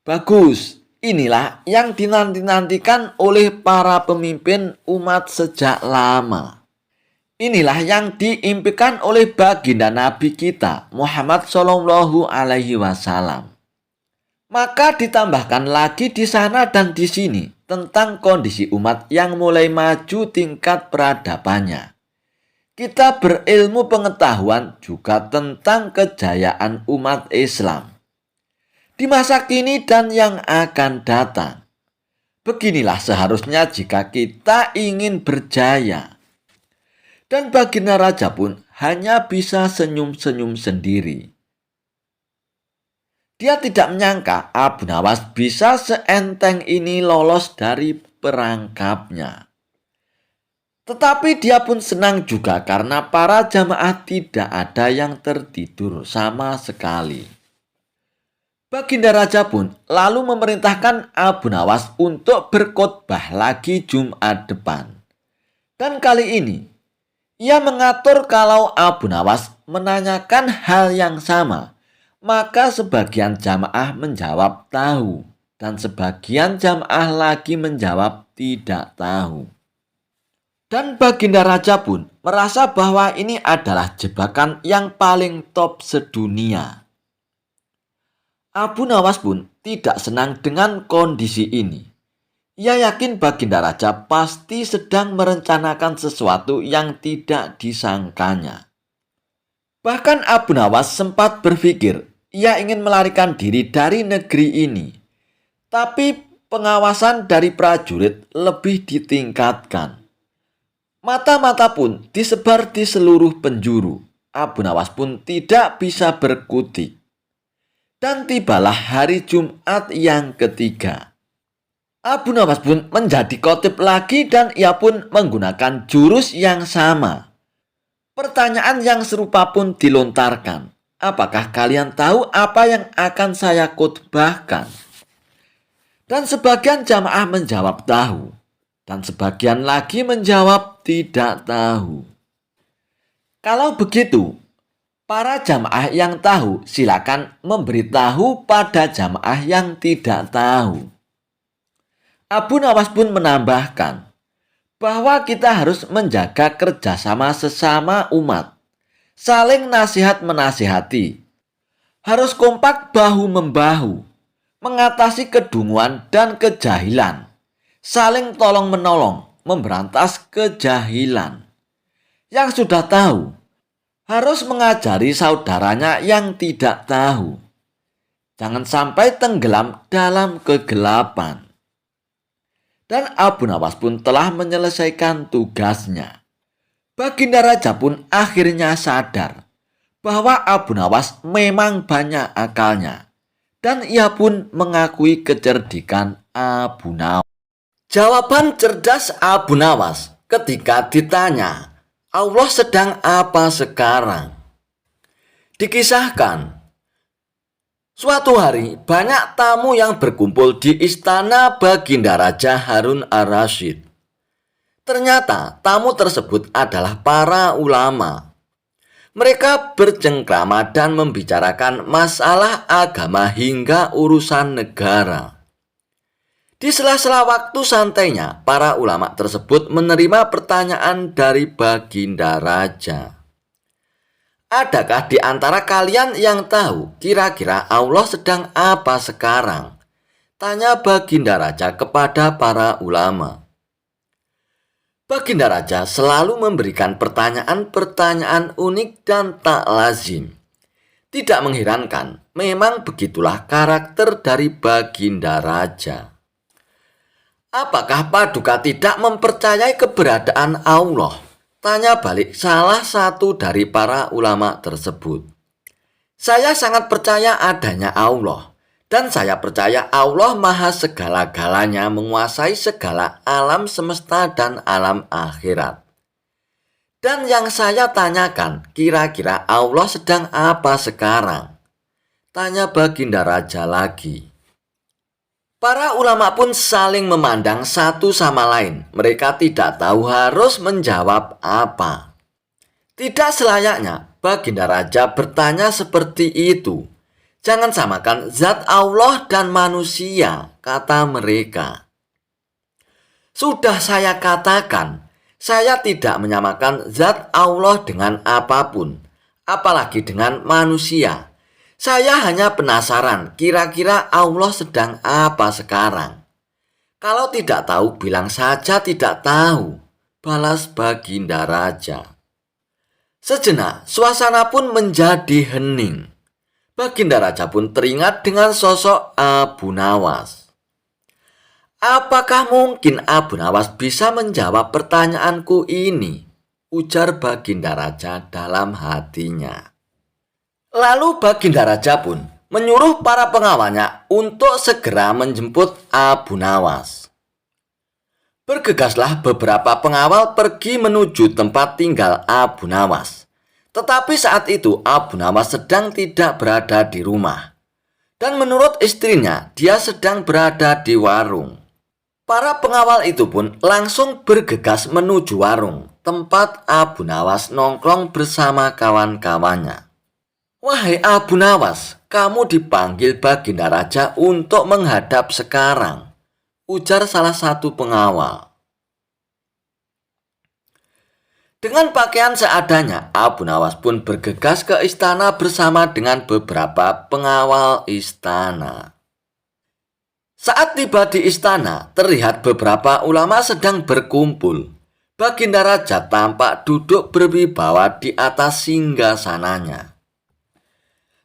S1: Bagus, inilah yang dinanti-nantikan oleh para pemimpin umat sejak lama. Inilah yang diimpikan oleh baginda Nabi kita, Muhammad Shallallahu Alaihi Wasallam. Maka ditambahkan lagi di sana dan di sini tentang kondisi umat yang mulai maju tingkat peradabannya. Kita berilmu pengetahuan juga tentang kejayaan umat Islam di masa kini dan yang akan datang. Beginilah seharusnya jika kita ingin berjaya. Dan Baginda Raja pun hanya bisa senyum-senyum sendiri. Dia tidak menyangka Abu Nawas bisa seenteng ini lolos dari perangkapnya. Tetapi dia pun senang juga karena para jamaah tidak ada yang tertidur sama sekali. Baginda Raja pun lalu memerintahkan Abu Nawas untuk berkhotbah lagi Jumat depan. Dan kali ini, ia mengatur kalau Abu Nawas menanyakan hal yang sama, maka sebagian jamaah menjawab tahu, dan sebagian jamaah lagi menjawab tidak tahu. Dan Baginda Raja pun merasa bahwa ini adalah jebakan yang paling top sedunia. Abu Nawas pun tidak senang dengan kondisi ini. Ia yakin Baginda Raja pasti sedang merencanakan sesuatu yang tidak disangkanya. Bahkan Abu Nawas sempat berpikir ia ingin melarikan diri dari negeri ini. Tapi pengawasan dari prajurit lebih ditingkatkan. Mata-mata pun disebar di seluruh penjuru. Abu Nawas pun tidak bisa berkutik. Dan tibalah hari Jumat yang ketiga. Abu Nawas pun menjadi khotib lagi dan ia pun menggunakan jurus yang sama. Pertanyaan yang serupa pun dilontarkan. Apakah kalian tahu apa yang akan saya khotbahkan? Dan sebagian jamaah menjawab tahu. Dan sebagian lagi menjawab tidak tahu. Kalau begitu, para jamaah yang tahu silakan memberitahu pada jamaah yang tidak tahu. Abu Nawas pun menambahkan bahwa kita harus menjaga kerjasama sesama umat, saling nasihat menasihati, harus kompak bahu-membahu, mengatasi kedunguan dan kejahilan, saling tolong-menolong, memberantas kejahilan. Yang sudah tahu, harus mengajari saudaranya yang tidak tahu. Jangan sampai tenggelam dalam kegelapan. Dan Abu Nawas pun telah menyelesaikan tugasnya. Baginda Raja pun akhirnya sadar bahwa Abu Nawas memang banyak akalnya. Dan ia pun mengakui kecerdikan Abu Nawas. Jawaban cerdas Abu Nawas ketika ditanya, Allah sedang apa sekarang? Dikisahkan, suatu hari banyak tamu yang berkumpul di istana Baginda Raja Harun ar-Rasyid. Ternyata tamu tersebut adalah para ulama. Mereka bercengkrama dan membicarakan masalah agama hingga urusan negara. Di sela-sela waktu santainya, para ulama tersebut menerima pertanyaan dari Baginda Raja. Adakah di antara kalian yang tahu kira-kira Allah sedang apa sekarang? Tanya Baginda Raja kepada para ulama. Baginda Raja selalu memberikan pertanyaan-pertanyaan unik dan tak lazim. Tidak mengherankan, memang begitulah karakter dari Baginda Raja. Apakah Paduka tidak mempercayai keberadaan Allah? Tanya balik salah satu dari para ulama tersebut. Saya sangat percaya adanya Allah. Dan saya percaya Allah Maha segala-galanya, menguasai segala alam semesta dan alam akhirat. Dan yang saya tanyakan, kira-kira Allah sedang apa sekarang? Tanya Baginda Raja lagi. Para ulama pun saling memandang satu sama lain. Mereka tidak tahu harus menjawab apa. Tidak selayaknya Baginda Raja bertanya seperti itu. Jangan samakan zat Allah dan manusia, kata mereka. Sudah saya katakan, saya tidak menyamakan zat Allah dengan apapun, apalagi dengan manusia. Saya hanya penasaran, kira-kira Allah sedang apa sekarang. Kalau tidak tahu, bilang saja tidak tahu, balas Baginda Raja. Sejenak, suasana pun menjadi hening. Baginda Raja pun teringat dengan sosok Abu Nawas. Apakah mungkin Abu Nawas bisa menjawab pertanyaanku ini? Ujar Baginda Raja dalam hatinya. Lalu Baginda Raja pun menyuruh para pengawalnya untuk segera menjemput Abu Nawas. Bergegaslah beberapa pengawal pergi menuju tempat tinggal Abu Nawas. Tetapi saat itu Abu Nawas sedang tidak berada di rumah. Dan menurut istrinya, dia sedang berada di warung. Para pengawal itu pun langsung bergegas menuju warung, tempat Abu Nawas nongkrong bersama kawan-kawannya. Wahai Abu Nawas, kamu dipanggil Baginda Raja untuk menghadap sekarang, ujar salah satu pengawal. Dengan pakaian seadanya, Abu Nawas pun bergegas ke istana bersama dengan beberapa pengawal istana. Saat tiba di istana, terlihat beberapa ulama sedang berkumpul. Baginda Raja tampak duduk berwibawa di atas singgasananya.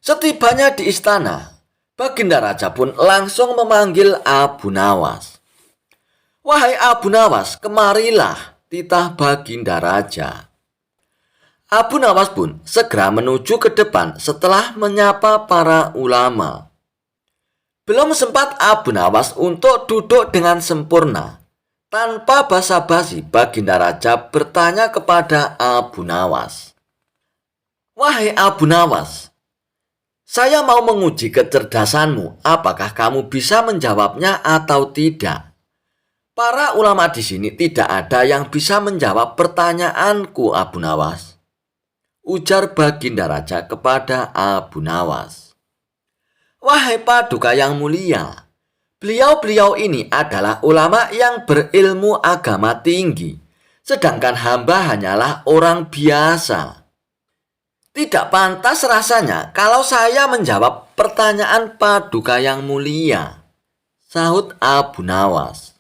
S1: Setibanya di istana, Baginda Raja pun langsung memanggil Abu Nawas. Wahai Abu Nawas, kemarilah, titah Baginda Raja. Abu Nawas pun segera menuju ke depan setelah menyapa para ulama. Belum sempat Abu Nawas untuk duduk dengan sempurna. Tanpa basa-basi, Baginda Raja bertanya kepada Abu Nawas. Wahai Abu Nawas, saya mau menguji kecerdasanmu. Apakah kamu bisa menjawabnya atau tidak? Para ulama di sini tidak ada yang bisa menjawab pertanyaanku, Abu Nawas, ujar Baginda Raja kepada Abu Nawas. Wahai Paduka yang mulia, beliau-beliau ini adalah ulama yang berilmu agama tinggi, sedangkan hamba hanyalah orang biasa. Tidak pantas rasanya kalau saya menjawab pertanyaan Paduka yang mulia, sahut Abu Nawas.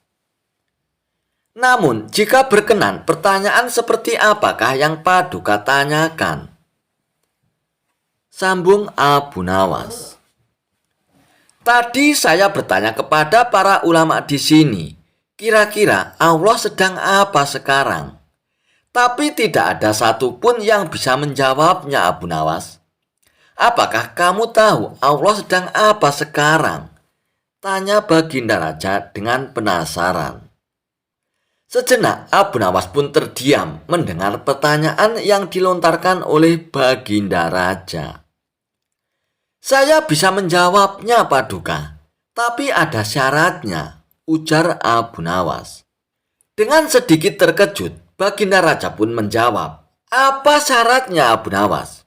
S1: Namun, jika berkenan, pertanyaan seperti apakah yang Paduka tanyakan? Sambung Abu Nawas. Tadi saya bertanya kepada para ulama di sini, kira-kira Allah sedang apa sekarang? Tapi tidak ada satupun yang bisa menjawabnya, Abu Nawas. Apakah kamu tahu Allah sedang apa sekarang? Tanya Baginda Raja dengan penasaran. Sejenak Abu Nawas pun terdiam mendengar pertanyaan yang dilontarkan oleh Baginda Raja. Saya bisa menjawabnya, Paduka, tapi ada syaratnya, ujar Abu Nawas. Dengan sedikit terkejut, Baginda Raja pun menjawab, apa syaratnya, Abu Nawas?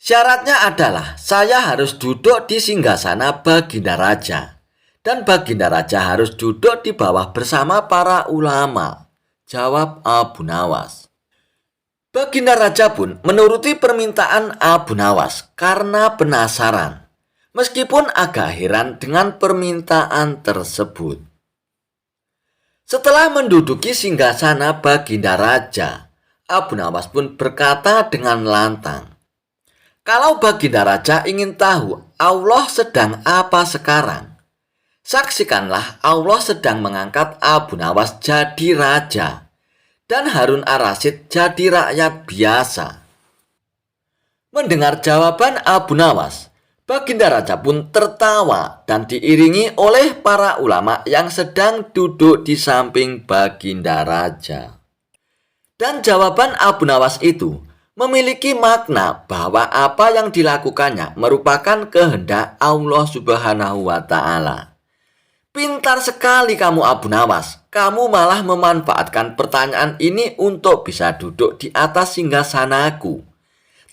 S1: Syaratnya adalah saya harus duduk di singgasana Baginda Raja. Dan Baginda Raja harus duduk di bawah bersama para ulama. Jawab Abu Nawas. Baginda Raja pun menuruti permintaan Abu Nawas karena penasaran. Meskipun agak heran dengan permintaan tersebut. Setelah menduduki singgasana Baginda Raja, Abu Nawas pun berkata dengan lantang, "Kalau Baginda Raja ingin tahu Allah sedang apa sekarang, saksikanlah Allah sedang mengangkat Abu Nawas jadi raja dan Harun ar-Rasyid jadi rakyat biasa." Mendengar jawaban Abu Nawas, Baginda Raja pun tertawa dan diiringi oleh para ulama yang sedang duduk di samping Baginda Raja. Dan jawaban Abu Nawas itu memiliki makna bahwa apa yang dilakukannya merupakan kehendak Allah Subhanahu wa Ta'ala. Pintar sekali kamu Abu Nawas, kamu malah memanfaatkan pertanyaan ini untuk bisa duduk di atas singgasanaku.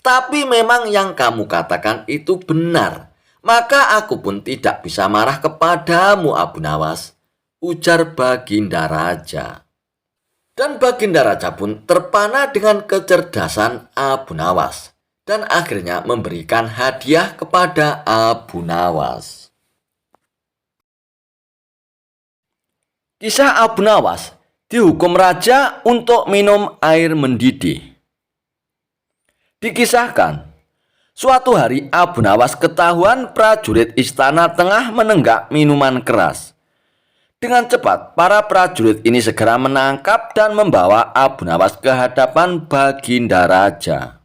S1: Tapi memang yang kamu katakan itu benar, maka aku pun tidak bisa marah kepadamu Abu Nawas, ujar Baginda Raja. Dan Baginda Raja pun terpana dengan kecerdasan Abu Nawas dan akhirnya memberikan hadiah kepada Abu Nawas. Kisah Abu Nawas dihukum raja untuk minum air mendidih. Dikisahkan, suatu hari Abu Nawas ketahuan prajurit istana tengah menenggak minuman keras. Dengan cepat, para prajurit ini segera menangkap dan membawa Abu Nawas ke hadapan Baginda Raja.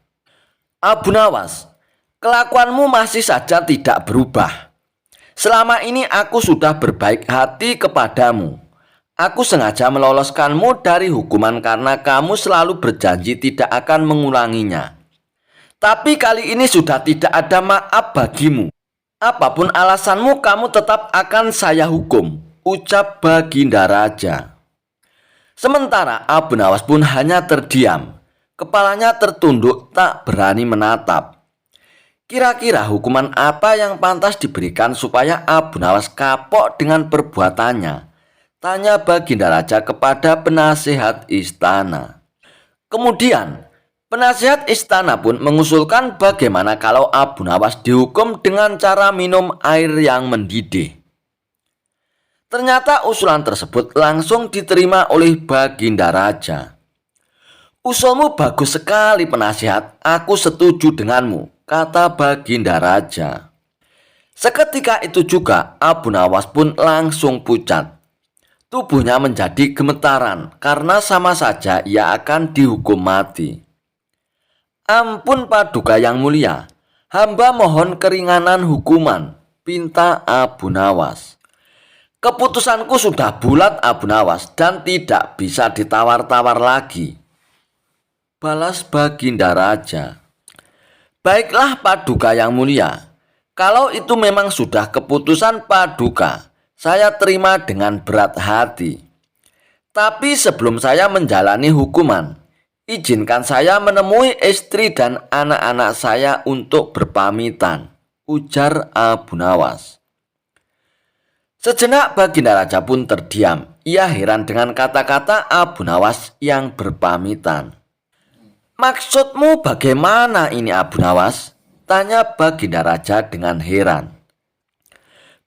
S1: "Abu Nawas, kelakuanmu masih saja tidak berubah. Selama ini aku sudah berbaik hati kepadamu. Aku sengaja meloloskanmu dari hukuman karena kamu selalu berjanji tidak akan mengulanginya. Tapi kali ini sudah tidak ada maaf bagimu. Apapun alasanmu, kamu tetap akan saya hukum," ucap Baginda Raja. Sementara Abu Nawas pun hanya terdiam. Kepalanya tertunduk tak berani menatap. Kira-kira hukuman apa yang pantas diberikan supaya Abu Nawas kapok dengan perbuatannya? Tanya Baginda Raja kepada penasihat istana. Kemudian penasihat istana pun mengusulkan bagaimana kalau Abu Nawas dihukum dengan cara minum air yang mendidih. Ternyata usulan tersebut langsung diterima oleh Baginda Raja. "Usulmu bagus sekali penasihat, aku setuju denganmu," kata Baginda Raja. Seketika itu juga Abu Nawas pun langsung pucat. Tubuhnya menjadi gemetaran karena sama saja ia akan dihukum mati. "Ampun Paduka yang mulia, hamba mohon keringanan hukuman," pinta Abu Nawas. "Keputusanku sudah bulat Abu Nawas dan tidak bisa ditawar-tawar lagi," balas Baginda Raja. "Baiklah Paduka yang mulia, kalau itu memang sudah keputusan Paduka, saya terima dengan berat hati. Tapi sebelum saya menjalani hukuman, izinkan saya menemui istri dan anak-anak saya untuk berpamitan," ujar Abu Nawas. Sejenak Baginda Raja pun terdiam. Ia heran dengan kata-kata Abu Nawas yang berpamitan. "Maksudmu bagaimana ini Abu Nawas?" tanya Baginda Raja dengan heran.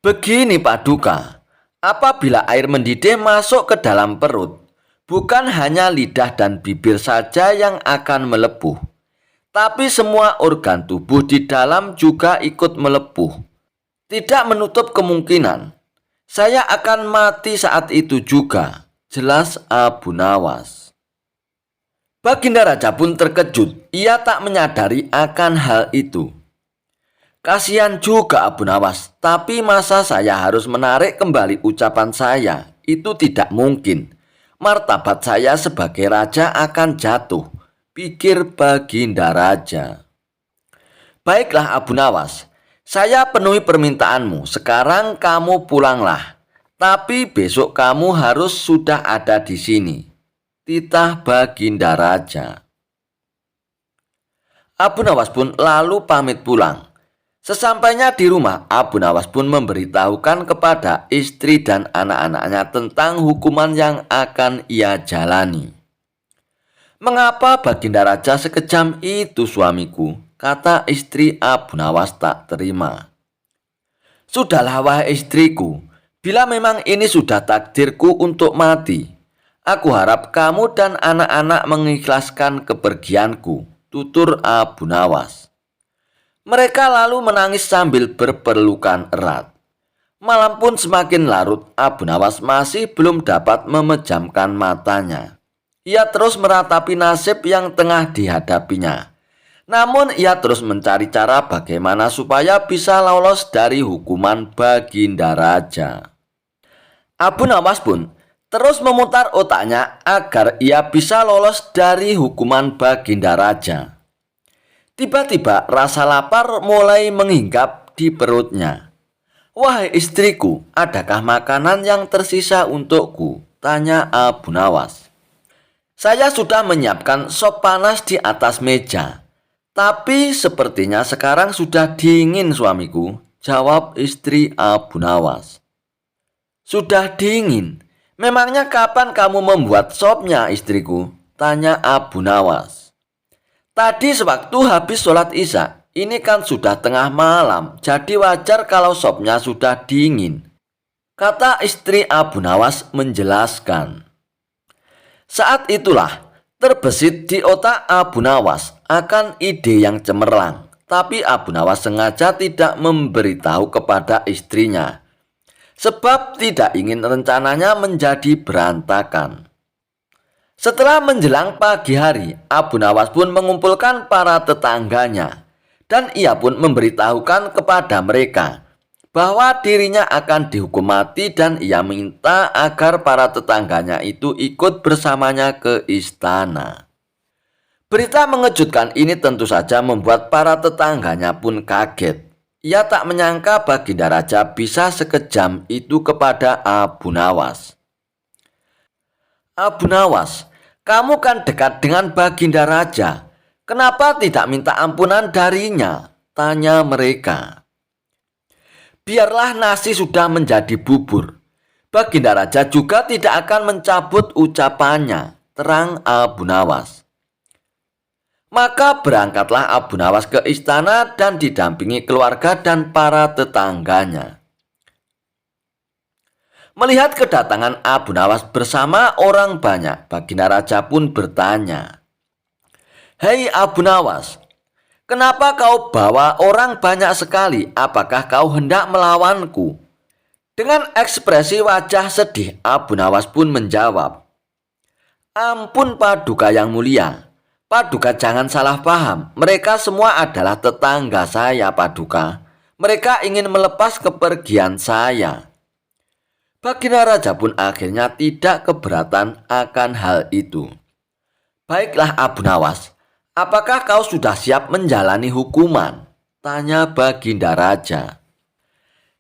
S1: "Begini Paduka, apabila air mendidih masuk ke dalam perut, bukan hanya lidah dan bibir saja yang akan melepuh, tapi semua organ tubuh di dalam juga ikut melepuh. Tidak menutup kemungkinan saya akan mati saat itu juga," jelas Abu Nawas. Baginda Raja pun terkejut. Ia tak menyadari akan hal itu. "Kasihan juga Abu Nawas, tapi masa saya harus menarik kembali ucapan saya? Itu tidak mungkin. Martabat saya sebagai raja akan jatuh," pikir Baginda Raja. "Baiklah Abu Nawas, saya penuhi permintaanmu. Sekarang kamu pulanglah. Tapi besok kamu harus sudah ada di sini," titah Baginda Raja. Abu Nawas pun lalu pamit pulang. Sesampainya di rumah, Abu Nawas pun memberitahukan kepada istri dan anak-anaknya tentang hukuman yang akan ia jalani. "Mengapa Baginda Raja sekejam itu, suamiku?" kata istri Abu Nawas tak terima. "Sudahlah wahai istriku, bila memang ini sudah takdirku untuk mati, aku harap kamu dan anak-anak mengikhlaskan kepergianku," tutur Abu Nawas. Mereka lalu menangis sambil berpelukan erat. Malam pun semakin larut, Abu Nawas masih belum dapat memejamkan matanya. Ia terus meratapi nasib yang tengah dihadapinya. Namun ia terus mencari cara bagaimana supaya bisa lolos dari hukuman Baginda Raja. Abu Nawas pun terus memutar otaknya agar ia bisa lolos dari hukuman Baginda Raja. Tiba-tiba rasa lapar mulai menghinggap di perutnya. "Wahai istriku, adakah makanan yang tersisa untukku?" tanya Abu Nawas. "Saya sudah menyiapkan sop panas di atas meja, tapi sepertinya sekarang sudah dingin, suamiku," jawab istri Abu Nawas. "Sudah dingin? Memangnya kapan kamu membuat sopnya, istriku?" tanya Abu Nawas. "Tadi sewaktu habis sholat isya, ini kan sudah tengah malam, jadi wajar kalau sopnya sudah dingin," kata istri Abu Nawas menjelaskan. Saat itulah terbesit di otak Abu Nawas akan ide yang cemerlang, tapi Abu Nawas sengaja tidak memberitahu kepada istrinya, sebab tidak ingin rencananya menjadi berantakan. Setelah menjelang pagi hari, Abu Nawas pun mengumpulkan para tetangganya dan ia pun memberitahukan kepada mereka bahwa dirinya akan dihukum mati dan ia minta agar para tetangganya itu ikut bersamanya ke istana. Berita mengejutkan ini tentu saja membuat para tetangganya pun kaget. Ia tak menyangka Baginda Raja bisa sekejam itu kepada Abu Nawas. "Abu Nawas, kamu kan dekat dengan Baginda Raja. Kenapa tidak minta ampunan darinya?" tanya mereka. "Biarlah nasi sudah menjadi bubur, Baginda Raja juga tidak akan mencabut ucapannya," terang Abu Nawas. Maka berangkatlah Abu Nawas ke istana dan didampingi keluarga dan para tetangganya. Melihat kedatangan Abu Nawas bersama orang banyak, Baginda Raja pun bertanya, "Hei Abu Nawas, kenapa kau bawa orang banyak sekali? Apakah kau hendak melawanku?" Dengan ekspresi wajah sedih, Abu Nawas pun menjawab, "Ampun Paduka yang mulia, Paduka jangan salah paham. Mereka semua adalah tetangga saya, Paduka. Mereka ingin melepas kepergian saya." Baginda Raja pun akhirnya tidak keberatan akan hal itu. "Baiklah Abu Nawas, apakah kau sudah siap menjalani hukuman?" tanya Baginda Raja.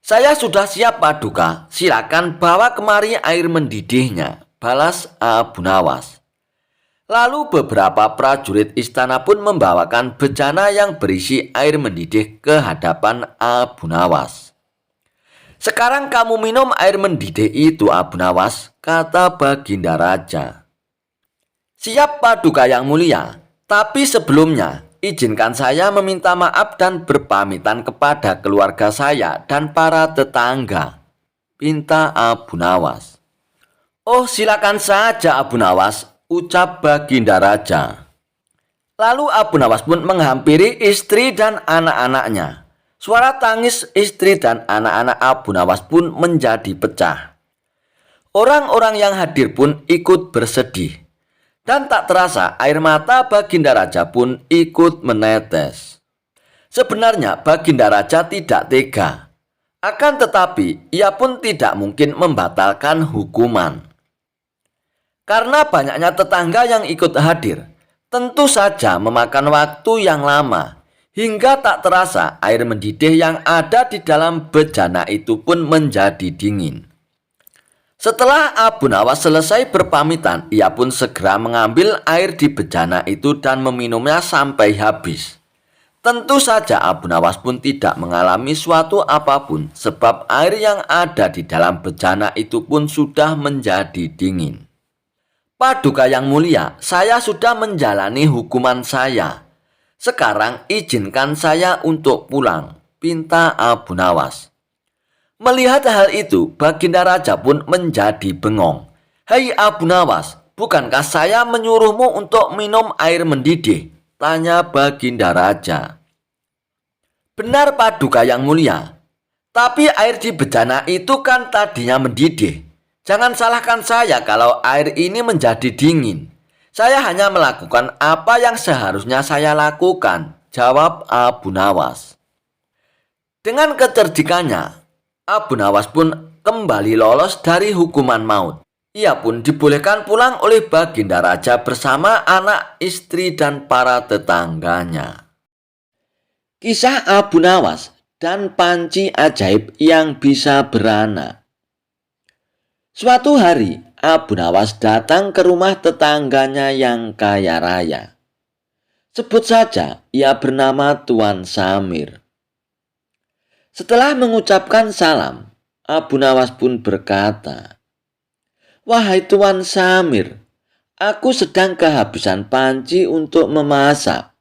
S1: "Saya sudah siap Paduka, silakan bawa kemari air mendidihnya," balas Abu Nawas. Lalu beberapa prajurit istana pun membawakan bejana yang berisi air mendidih ke hadapan Abu Nawas. "Sekarang kamu minum air mendidih itu, Abu Nawas," kata Baginda Raja. "Siap Paduka yang mulia, tapi sebelumnya izinkan saya meminta maaf dan berpamitan kepada keluarga saya dan para tetangga," pinta Abu Nawas. "Oh, silakan saja Abu Nawas," ucap Baginda Raja. Lalu Abu Nawas pun menghampiri istri dan anak-anaknya. Suara tangis istri dan anak-anak Abu Nawas pun menjadi pecah. Orang-orang yang hadir pun ikut bersedih. Dan tak terasa air mata Baginda Raja pun ikut menetes. Sebenarnya Baginda Raja tidak tega. Akan tetapi ia pun tidak mungkin membatalkan hukuman. Karena banyaknya tetangga yang ikut hadir, tentu saja memakan waktu yang lama. Hingga tak terasa air mendidih yang ada di dalam bejana itu pun menjadi dingin. Setelah Abu Nawas selesai berpamitan, ia pun segera mengambil air di bejana itu dan meminumnya sampai habis. Tentu saja Abu Nawas pun tidak mengalami suatu apapun sebab air yang ada di dalam bejana itu pun sudah menjadi dingin. Paduka yang mulia, saya sudah menjalani hukuman saya. Sekarang izinkan saya untuk pulang, pinta Abu Nawas. Melihat hal itu, Baginda Raja pun menjadi bengong. Hei Abu Nawas, bukankah saya menyuruhmu untuk minum air mendidih? Tanya Baginda Raja. Benar Paduka yang mulia, tapi air di bejana itu kan tadinya mendidih. Jangan salahkan saya kalau air ini menjadi dingin. Saya hanya melakukan apa yang seharusnya saya lakukan, jawab Abu Nawas. Dengan kecerdikannya, Abu Nawas pun kembali lolos dari hukuman maut. Ia pun dibolehkan pulang oleh Baginda Raja bersama anak, istri, dan para tetangganya. Kisah Abu Nawas dan panci ajaib yang bisa beranak. Suatu hari, Abu Nawas datang ke rumah tetangganya yang kaya raya. Sebut saja, ia bernama Tuan Samir. Setelah mengucapkan salam, Abu Nawas pun berkata, "Wahai Tuan Samir, aku sedang kehabisan panci untuk memasak.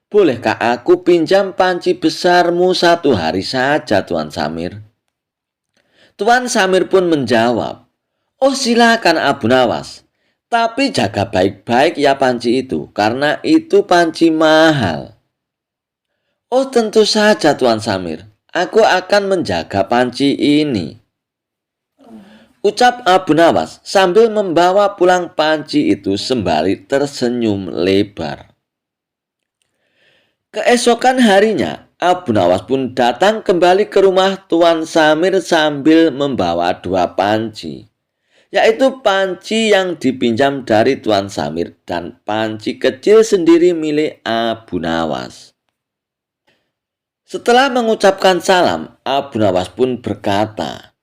S1: Bolehkah aku pinjam panci besarmu 1 hari saja, Tuan Samir?" Tuan Samir pun menjawab, "Oh silakan Abu Nawas, tapi jaga baik-baik ya panci itu, karena itu panci mahal." "Oh tentu saja Tuan Samir, aku akan menjaga panci ini," ucap Abu Nawas sambil membawa pulang panci itu sembari tersenyum lebar. Keesokan harinya, Abu Nawas pun datang kembali ke rumah Tuan Samir sambil membawa 2 panci, yaitu panci yang dipinjam dari Tuan Samir dan panci kecil sendiri milik Abu Nawas. Setelah mengucapkan salam, Abu Nawas pun berkata,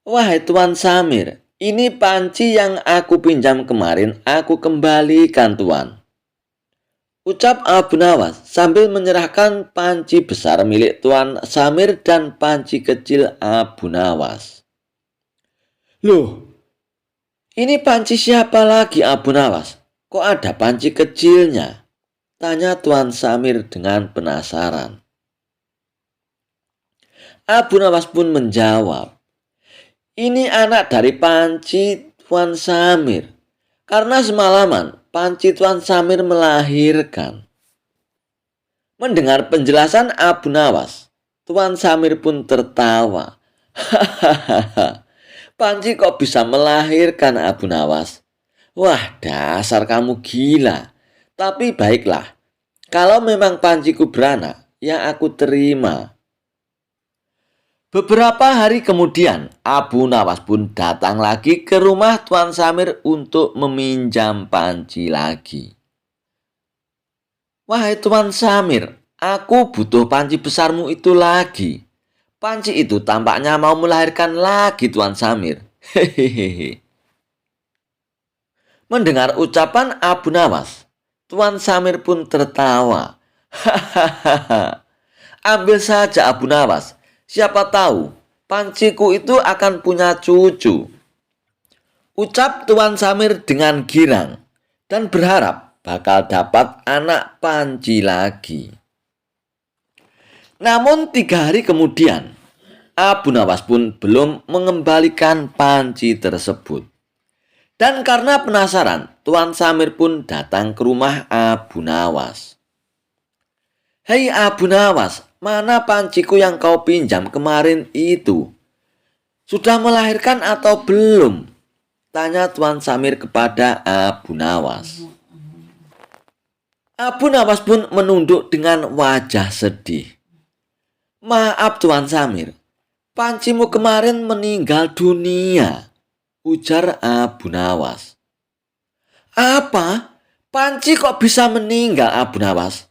S1: "Wahai Tuan Samir, ini panci yang aku pinjam kemarin aku kembalikan Tuan," ucap Abu Nawas sambil menyerahkan panci besar milik Tuan Samir dan panci kecil Abu Nawas. "Loh, ini panci siapa lagi Abu Nawas? Kok ada panci kecilnya?" tanya Tuan Samir dengan penasaran. Abu Nawas pun menjawab, "Ini anak dari panci Tuan Samir. Karena semalaman panci Tuan Samir melahirkan." Mendengar penjelasan Abu Nawas, Tuan Samir pun tertawa. "Hahaha, panci kok bisa melahirkan Abu Nawas? Wah, dasar kamu gila. Tapi baiklah, kalau memang panciku beranak, ya aku terima." Beberapa hari kemudian, Abu Nawas pun datang lagi ke rumah Tuan Samir untuk meminjam panci lagi. "Wahai Tuan Samir, aku butuh panci besarmu itu lagi. Panci itu tampaknya mau melahirkan lagi Tuan Samir." Hehehe. Mendengar ucapan Abu Nawas, Tuan Samir pun tertawa. "Hahaha, ambil saja Abu Nawas. Siapa tahu panciku itu akan punya cucu," ucap Tuan Samir dengan girang dan berharap bakal dapat anak panci lagi. Namun 3 hari kemudian, Abu Nawas pun belum mengembalikan panci tersebut. Dan karena penasaran, Tuan Samir pun datang ke rumah Abu Nawas. "Hei Abu Nawas, mana panciku yang kau pinjam kemarin itu? Sudah melahirkan atau belum?" tanya Tuan Samir kepada Abu Nawas. Abu Nawas pun menunduk dengan wajah sedih. "Maaf Tuan Samir, pancimu kemarin meninggal dunia," ujar Abu Nawas. "Apa? Panci kok bisa meninggal Abu Nawas?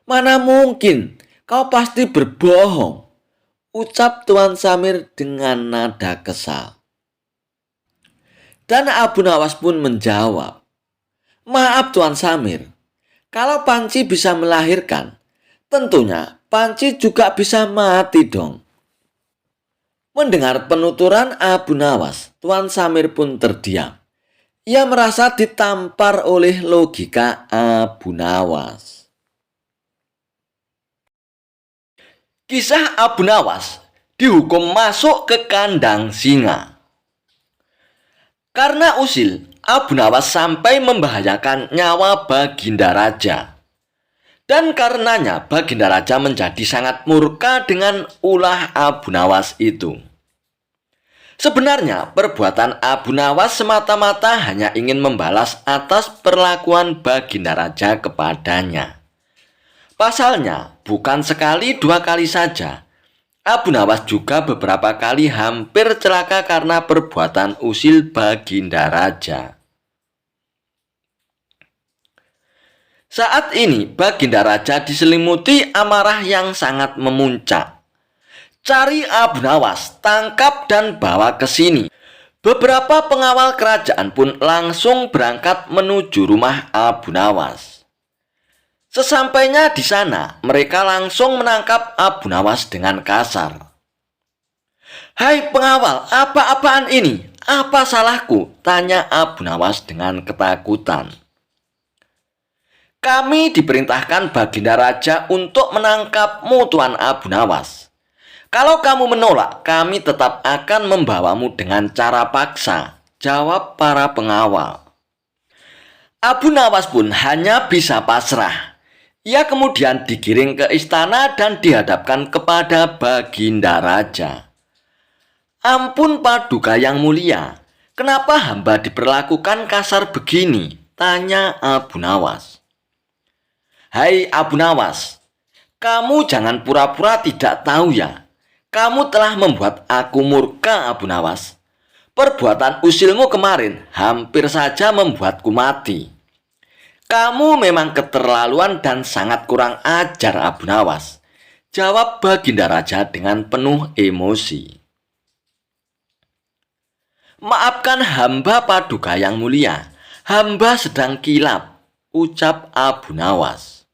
S1: Mana mungkin, kau pasti berbohong," ucap Tuan Samir dengan nada kesal. Dan Abu Nawas pun menjawab, "Maaf Tuan Samir, kalau panci bisa melahirkan, Tentunya Panci juga bisa mati dong. Mendengar penuturan Abu Nawas, Tuan Samir pun terdiam. Ia merasa ditampar oleh logika Abu Nawas. Kisah Abu Nawas dihukum masuk ke kandang singa. Karena usil, Abu Nawas sampai membahayakan nyawa Baginda Raja. Dan karenanya Baginda Raja menjadi sangat murka dengan ulah Abu Nawas itu. Sebenarnya perbuatan Abu Nawas semata-mata hanya ingin membalas atas perlakuan Baginda Raja kepadanya. Pasalnya, bukan sekali dua kali saja. Abu Nawas juga beberapa kali hampir celaka karena perbuatan usil Baginda Raja. Saat ini Baginda Raja diselimuti amarah yang sangat memuncak. Cari Abu Nawas, tangkap dan bawa ke sini. Beberapa pengawal kerajaan pun langsung berangkat menuju rumah Abu Nawas. Sesampainya di sana, mereka langsung menangkap Abu Nawas dengan kasar. "Hai pengawal, apa-apaan ini? Apa salahku?" tanya Abu Nawas dengan ketakutan. "Kami diperintahkan Baginda Raja untuk menangkapmu, Tuan Abu Nawas. Kalau kamu menolak, kami tetap akan membawamu dengan cara paksa," jawab para pengawal. Abu Nawas pun hanya bisa pasrah. Ia kemudian digiring ke istana dan dihadapkan kepada Baginda Raja. "Ampun Paduka yang mulia, kenapa hamba diperlakukan kasar begini?" tanya Abu Nawas. "Hai Abu Nawas, kamu jangan pura-pura tidak tahu ya. Kamu telah membuat aku murka, Abu Nawas. Perbuatan usilmu kemarin hampir saja membuatku mati. Kamu memang keterlaluan dan sangat kurang ajar, Abu Nawas," jawab Baginda Raja dengan penuh emosi. "Maafkan hamba Paduka yang mulia, hamba sedang kilap," ucap Abu Nawas.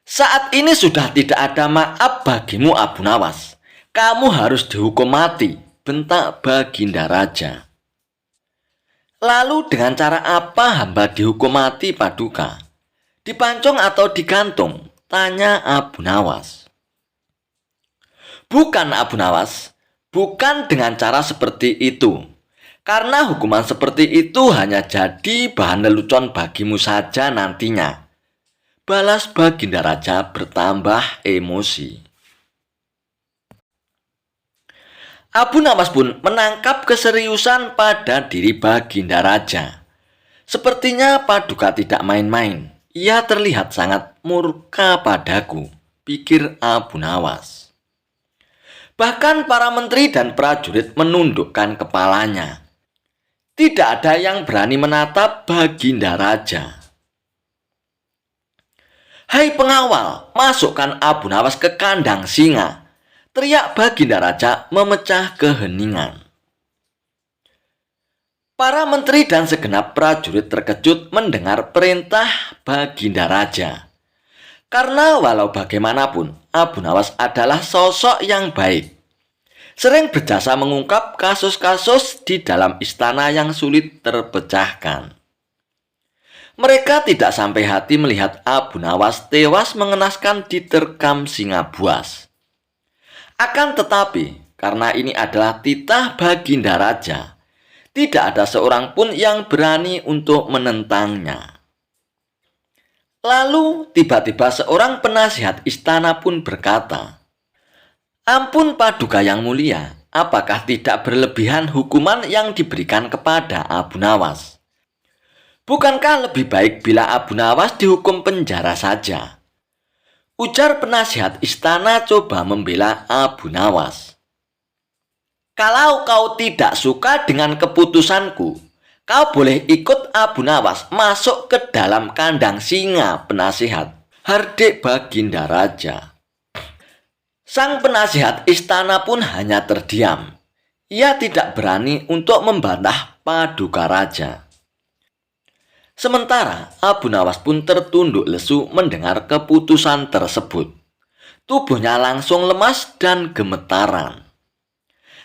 S1: "Saat ini sudah tidak ada maaf bagimu, Abu Nawas. Kamu harus dihukum mati," bentak Baginda Raja. "Lalu dengan cara apa hamba dihukum mati, Paduka? Dipancung atau digantung?" tanya Abu Nawas. "Bukan Abu Nawas, bukan dengan cara seperti itu. Karena hukuman seperti itu hanya jadi bahan lelucon bagimu saja nantinya," balas Baginda Raja bertambah emosi. Abu Nawas pun menangkap keseriusan pada diri Baginda Raja. "Sepertinya Paduka tidak main-main. Ia terlihat sangat murka padaku," pikir Abu Nawas. Bahkan para menteri dan prajurit menundukkan kepalanya. Tidak ada yang berani menatap Baginda Raja. "Hai pengawal, masukkan Abu Nawas ke kandang singa," teriak Baginda Raja memecah keheningan. Para menteri dan segenap prajurit terkejut mendengar perintah Baginda Raja. Karena walau bagaimanapun, Abu Nawas adalah sosok yang baik. Sering berjasa mengungkap kasus-kasus di dalam istana yang sulit terpecahkan. Mereka tidak sampai hati melihat Abu Nawas tewas mengenaskan diterkam singa buas. Akan tetapi, karena ini adalah titah Baginda Raja, tidak ada seorang pun yang berani untuk menentangnya. Lalu tiba-tiba seorang penasihat istana pun berkata, "Ampun Paduka yang mulia, apakah tidak berlebihan hukuman yang diberikan kepada Abu Nawas? Bukankah lebih baik bila Abu Nawas dihukum penjara saja?" Ujar penasihat istana coba membela Abu Nawas. "Kalau kau tidak suka dengan keputusanku, kau boleh ikut Abu Nawas masuk ke dalam kandang singa," penasihat, hardik Baginda Raja. Sang penasihat istana pun hanya terdiam. Ia tidak berani untuk membantah Paduka Raja. Sementara Abu Nawas pun tertunduk lesu mendengar keputusan tersebut. Tubuhnya langsung lemas dan gemetaran.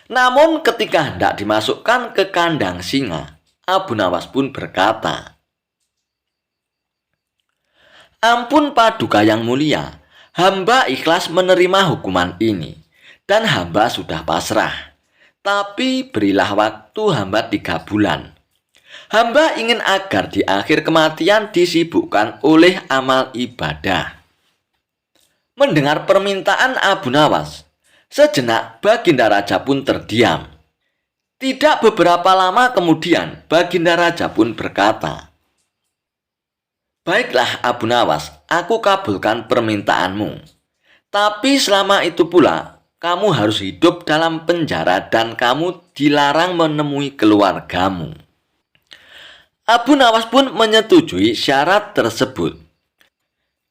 S1: Namun ketika hendak dimasukkan ke kandang singa, Abu Nawas pun berkata, "Ampun Paduka yang mulia, hamba ikhlas menerima hukuman ini, dan hamba sudah pasrah. Tapi berilah waktu hamba 3 bulan. Hamba ingin agar di akhir kematian disibukkan oleh amal ibadah." Mendengar permintaan Abu Nawas, sejenak Baginda Raja pun terdiam. Tidak beberapa lama kemudian, Baginda Raja pun berkata, "Baiklah Abu Nawas, aku kabulkan permintaanmu. Tapi selama itu pula, kamu harus hidup dalam penjara dan kamu dilarang menemui keluargamu." Abu Nawas pun menyetujui syarat tersebut.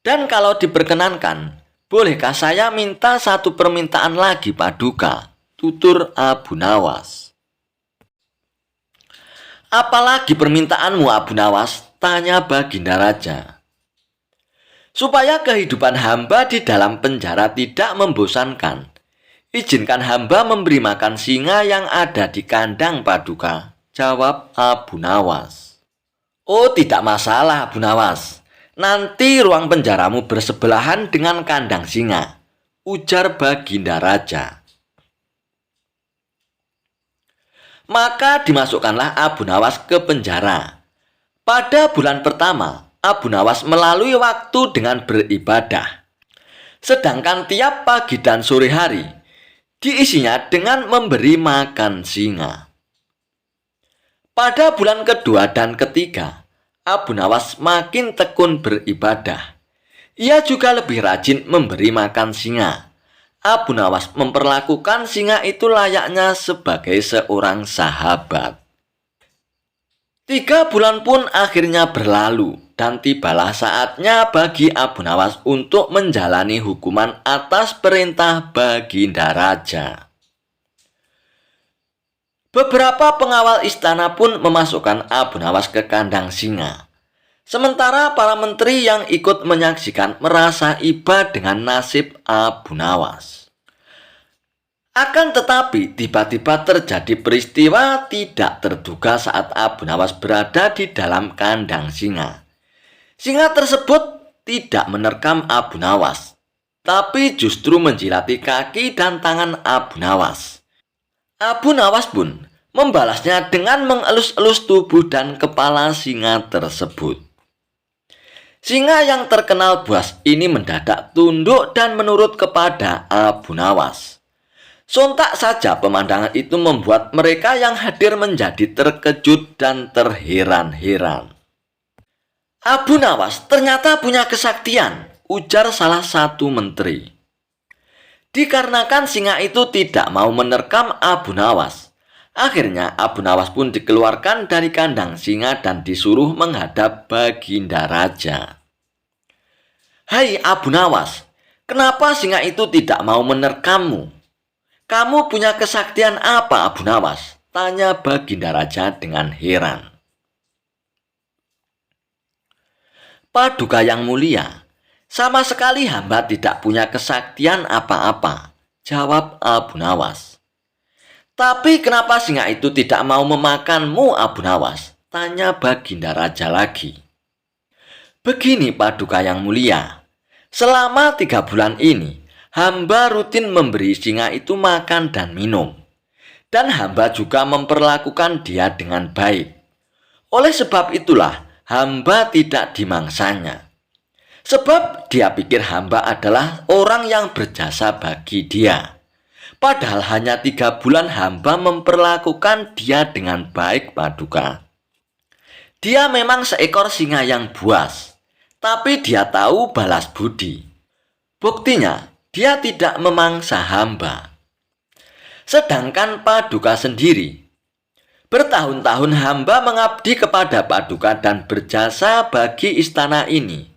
S1: "Dan kalau diperkenankan, bolehkah saya minta satu permintaan lagi Paduka?" tutur Abu Nawas. "Apalagi permintaanmu Abu Nawas?" tanya Baginda Raja. "Supaya kehidupan hamba di dalam penjara tidak membosankan, izinkan hamba memberi makan singa yang ada di kandang Paduka," jawab Abu Nawas. "Oh, tidak masalah Abu Nawas. Nanti ruang penjaramu bersebelahan dengan kandang singa," ujar Baginda Raja. Maka dimasukkanlah Abu Nawas ke penjara. Pada bulan pertama, Abu Nawas melalui waktu dengan beribadah. Sedangkan tiap pagi dan sore hari, diisinya dengan memberi makan singa. Pada bulan kedua dan ketiga, Abu Nawas makin tekun beribadah. Ia juga lebih rajin memberi makan singa. Abu Nawas memperlakukan singa itu layaknya sebagai seorang sahabat. 3 bulan pun akhirnya berlalu dan tibalah saatnya bagi Abu Nawas untuk menjalani hukuman atas perintah Baginda Raja. Beberapa pengawal istana pun memasukkan Abu Nawas ke kandang singa. Sementara para menteri yang ikut menyaksikan merasa iba dengan nasib Abu Nawas. Akan tetapi tiba-tiba terjadi peristiwa tidak terduga saat Abu Nawas berada di dalam kandang singa. Singa tersebut tidak menerkam Abu Nawas, tapi justru menjilati kaki dan tangan Abu Nawas. Abu Nawas pun membalasnya dengan mengelus-elus tubuh dan kepala singa tersebut. Singa yang terkenal buas ini mendadak tunduk dan menurut kepada Abu Nawas. Sontak saja pemandangan itu membuat mereka yang hadir menjadi terkejut dan terheran-heran. "Abu Nawas ternyata punya kesaktian," ujar salah satu menteri. Dikarenakan singa itu tidak mau menerkam Abu Nawas, akhirnya Abu Nawas pun dikeluarkan dari kandang singa dan disuruh menghadap Baginda Raja. "Hai Abu Nawas, kenapa singa itu tidak mau menerkammu? Kamu punya kesaktian apa Abu Nawas?" tanya Baginda Raja dengan heran. "Paduka yang mulia, sama sekali hamba tidak punya kesaktian apa-apa," jawab Abu Nawas. "Tapi kenapa singa itu tidak mau memakanmu Abu Nawas?" tanya Baginda Raja lagi. "Begini Paduka yang mulia, selama 3 bulan ini, hamba rutin memberi singa itu makan dan minum. Dan hamba juga memperlakukan dia dengan baik. Oleh sebab itulah, hamba tidak dimangsanya. Sebab dia pikir hamba adalah orang yang berjasa bagi dia. Padahal hanya 3 bulan hamba memperlakukan dia dengan baik Paduka. Dia memang seekor singa yang buas, tapi dia tahu balas budi. Buktinya, dia tidak memangsa hamba. Sedangkan Paduka sendiri, bertahun-tahun hamba mengabdi kepada Paduka dan berjasa bagi istana ini.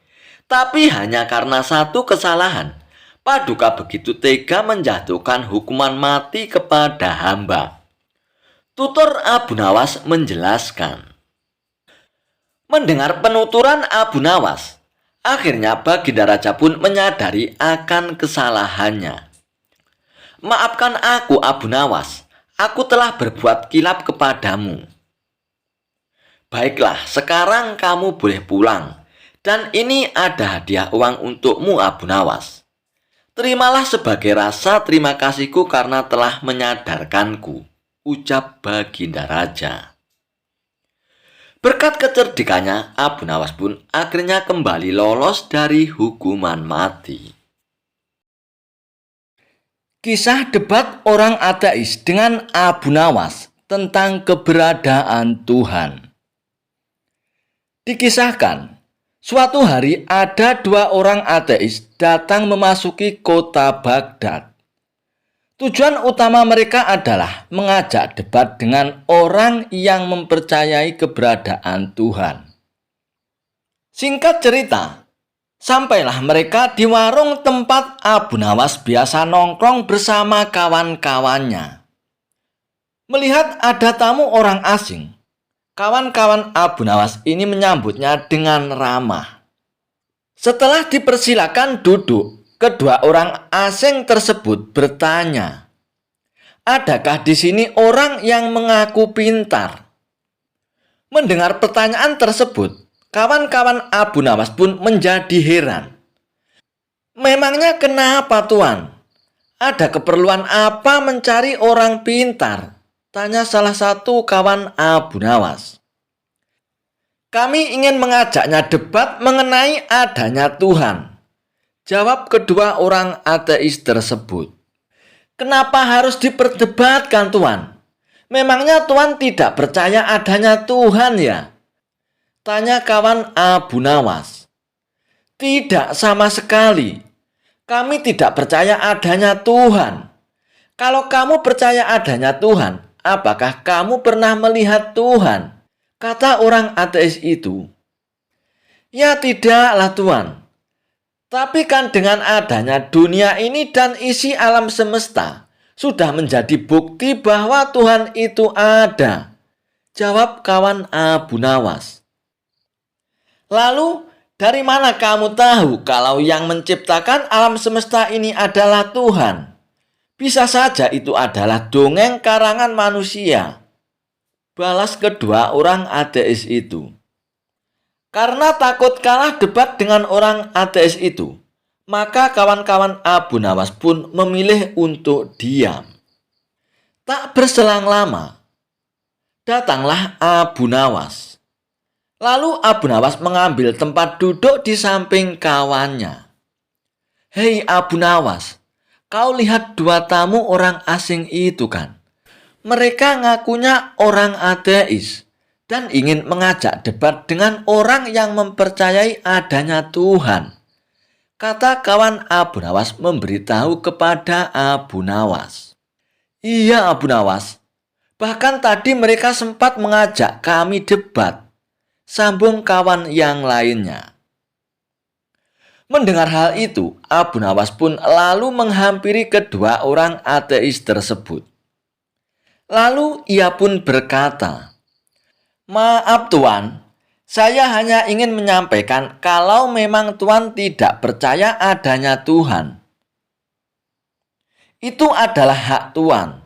S1: Tapi hanya karena satu kesalahan, Paduka begitu tega menjatuhkan hukuman mati kepada hamba." Tutur Abu Nawas menjelaskan. Mendengar penuturan Abu Nawas, Akhirnya Baginda Raja pun menyadari akan kesalahannya. "Maafkan aku, Abu Nawas. Aku telah berbuat kilap kepadamu. Baiklah, sekarang kamu boleh pulang. Dan ini ada hadiah uang untukmu, Abu Nawas. Terimalah sebagai rasa terima kasihku karena telah menyadarkanku," ucap Baginda Raja. Berkat kecerdikannya, Abu Nawas pun akhirnya kembali lolos dari hukuman mati. Kisah debat orang ateis dengan Abu Nawas tentang keberadaan Tuhan. Dikisahkan, suatu hari ada dua orang ateis datang memasuki kota Baghdad. Tujuan utama mereka adalah mengajak debat dengan orang yang mempercayai keberadaan Tuhan. Singkat cerita, sampailah mereka di warung tempat Abu Nawas biasa nongkrong bersama kawan-kawannya. Melihat ada tamu orang asing, kawan-kawan Abu Nawas ini menyambutnya dengan ramah. Setelah dipersilakan duduk, kedua orang asing tersebut bertanya, "Adakah di sini orang yang mengaku pintar?" Mendengar pertanyaan tersebut, kawan-kawan Abu Nawas pun menjadi heran. "Memangnya kenapa, Tuan? Ada keperluan apa mencari orang pintar?" tanya salah satu kawan Abu Nawas. "Kami ingin mengajaknya debat mengenai adanya Tuhan," jawab kedua orang ateis tersebut. "Kenapa harus diperdebatkan, Tuan? Memangnya Tuan tidak percaya adanya Tuhan ya?" tanya kawan Abu Nawas. "Tidak sama sekali. Kami tidak percaya adanya Tuhan. Kalau kamu percaya adanya Tuhan, apakah kamu pernah melihat Tuhan?" kata orang ateis itu. "Ya tidaklah, Tuan. Tapi kan dengan adanya dunia ini dan isi alam semesta, sudah menjadi bukti bahwa Tuhan itu ada," jawab kawan Abu Nawas. "Lalu, dari mana kamu tahu kalau yang menciptakan alam semesta ini adalah Tuhan? Bisa saja itu adalah dongeng karangan manusia," balas kedua orang ateis itu. Karena takut kalah debat dengan orang ateis itu, maka kawan-kawan Abu Nawas pun memilih untuk diam. Tak berselang lama, datanglah Abu Nawas. Lalu Abu Nawas mengambil tempat duduk di samping kawannya. "Hei Abu Nawas, kau lihat dua tamu orang asing itu kan? Mereka ngakunya orang ateis dan ingin mengajak debat dengan orang yang mempercayai adanya Tuhan," kata kawan Abu Nawas memberitahu kepada Abu Nawas. "Iya Abu Nawas, bahkan tadi mereka sempat mengajak kami debat," sambung kawan yang lainnya. Mendengar hal itu, Abu Nawas pun lalu menghampiri kedua orang ateis tersebut. Lalu ia pun berkata, "Maaf Tuan, saya hanya ingin menyampaikan kalau memang Tuan tidak percaya adanya Tuhan. Itu adalah hak Tuan.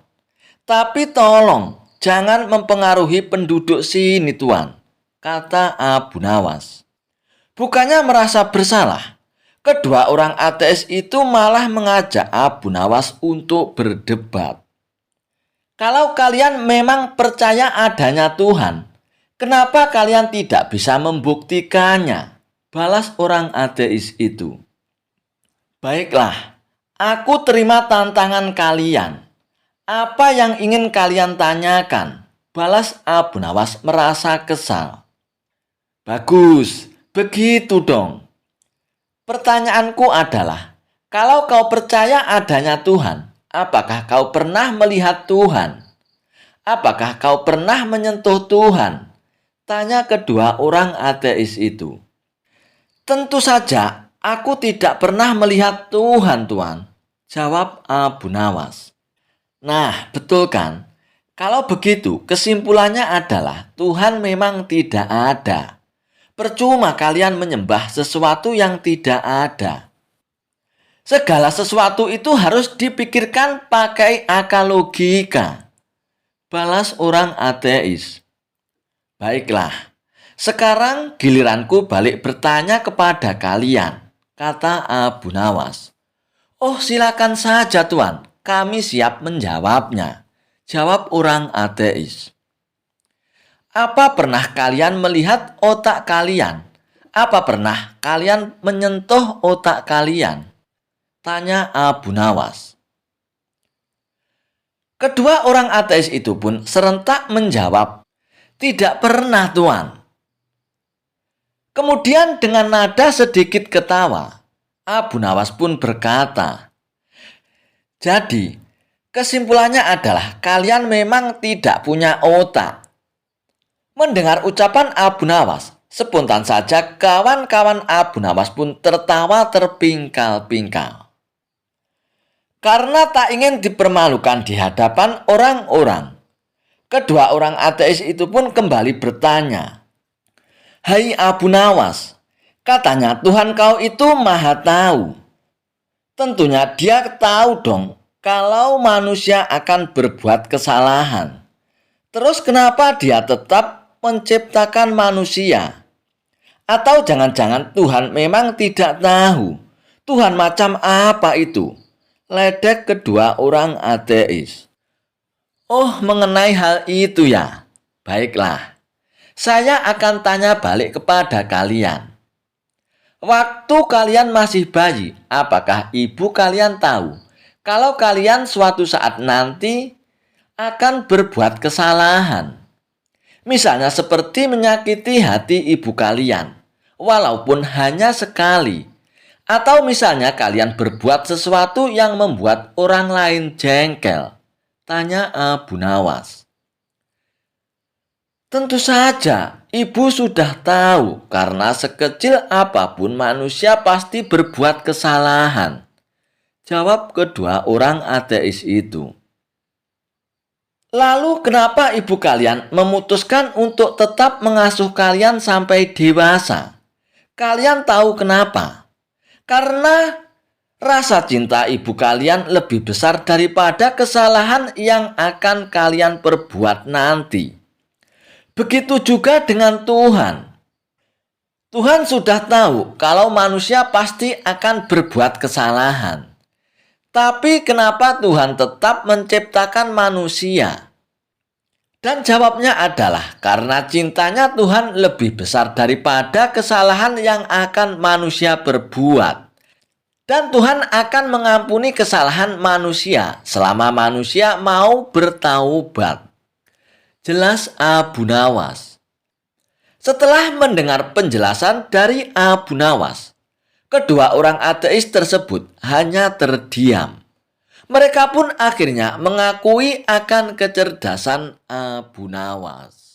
S1: Tapi tolong jangan mempengaruhi penduduk sini Tuan," kata Abu Nawas. Bukannya merasa bersalah, kedua orang ateis itu malah mengajak Abu Nawas untuk berdebat. "Kalau kalian memang percaya adanya Tuhan, kenapa kalian tidak bisa membuktikannya?" balas orang ateis itu. "Baiklah, aku terima tantangan kalian. Apa yang ingin kalian tanyakan?" balas Abu Nawas merasa kesal. "Bagus, begitu dong. Pertanyaanku adalah, kalau kau percaya adanya Tuhan, apakah kau pernah melihat Tuhan? Apakah kau pernah menyentuh Tuhan?" tanya kedua orang ateis itu. "Tentu saja, aku tidak pernah melihat Tuhan, Tuan," jawab Abu Nawas. "Nah, betul kan? Kalau begitu, kesimpulannya adalah Tuhan memang tidak ada. Percuma kalian menyembah sesuatu yang tidak ada. Segala sesuatu itu harus dipikirkan pakai akal logika. Balas orang ateis. Baiklah, sekarang giliranku balik bertanya kepada kalian, kata Abu Nawas. Oh, silakan saja Tuan, kami siap menjawabnya, jawab orang ateis. Apa pernah kalian melihat otak kalian? Apa pernah kalian menyentuh otak kalian? Tanya Abu Nawas. Kedua orang ateis itu pun serentak menjawab, tidak pernah Tuan. Kemudian dengan nada sedikit ketawa, Abu Nawas pun berkata, jadi kesimpulannya adalah kalian memang tidak punya otak. Mendengar ucapan Abu Nawas, spontan saja kawan-kawan Abu Nawas pun tertawa terpingkal-pingkal. Karena tak ingin dipermalukan di hadapan orang-orang, kedua orang ateis itu pun kembali bertanya, hai Abu Nawas, katanya Tuhan kau itu maha tahu. Tentunya dia tahu dong kalau manusia akan berbuat kesalahan. Terus kenapa dia tetap menciptakan manusia? Atau jangan-jangan Tuhan memang tidak tahu? Tuhan macam apa itu? Ledek kedua orang ateis. Oh, mengenai hal itu ya. Baiklah, saya akan tanya balik kepada kalian. Waktu kalian masih bayi, apakah ibu kalian tahu kalau kalian suatu saat nanti akan berbuat kesalahan? Misalnya seperti menyakiti hati ibu kalian, walaupun hanya sekali. Atau misalnya kalian berbuat sesuatu yang membuat orang lain jengkel. Tanya Abu Nawas. Tentu saja, ibu sudah tahu karena sekecil apapun manusia pasti berbuat kesalahan. Jawab kedua orang ateis itu. Lalu kenapa ibu kalian memutuskan untuk tetap mengasuh kalian sampai dewasa? Kalian tahu kenapa? Karena rasa cinta ibu kalian lebih besar daripada kesalahan yang akan kalian perbuat nanti. Begitu juga dengan Tuhan. Tuhan sudah tahu kalau manusia pasti akan berbuat kesalahan. Tapi kenapa Tuhan tetap menciptakan manusia? Dan jawabnya adalah karena cintanya Tuhan lebih besar daripada kesalahan yang akan manusia berbuat. Dan Tuhan akan mengampuni kesalahan manusia selama manusia mau bertaubat. Jelas Abu Nawas. Setelah mendengar penjelasan dari Abu Nawas, kedua orang ateis tersebut hanya terdiam. Mereka pun akhirnya mengakui akan kecerdasan Abu Nawas.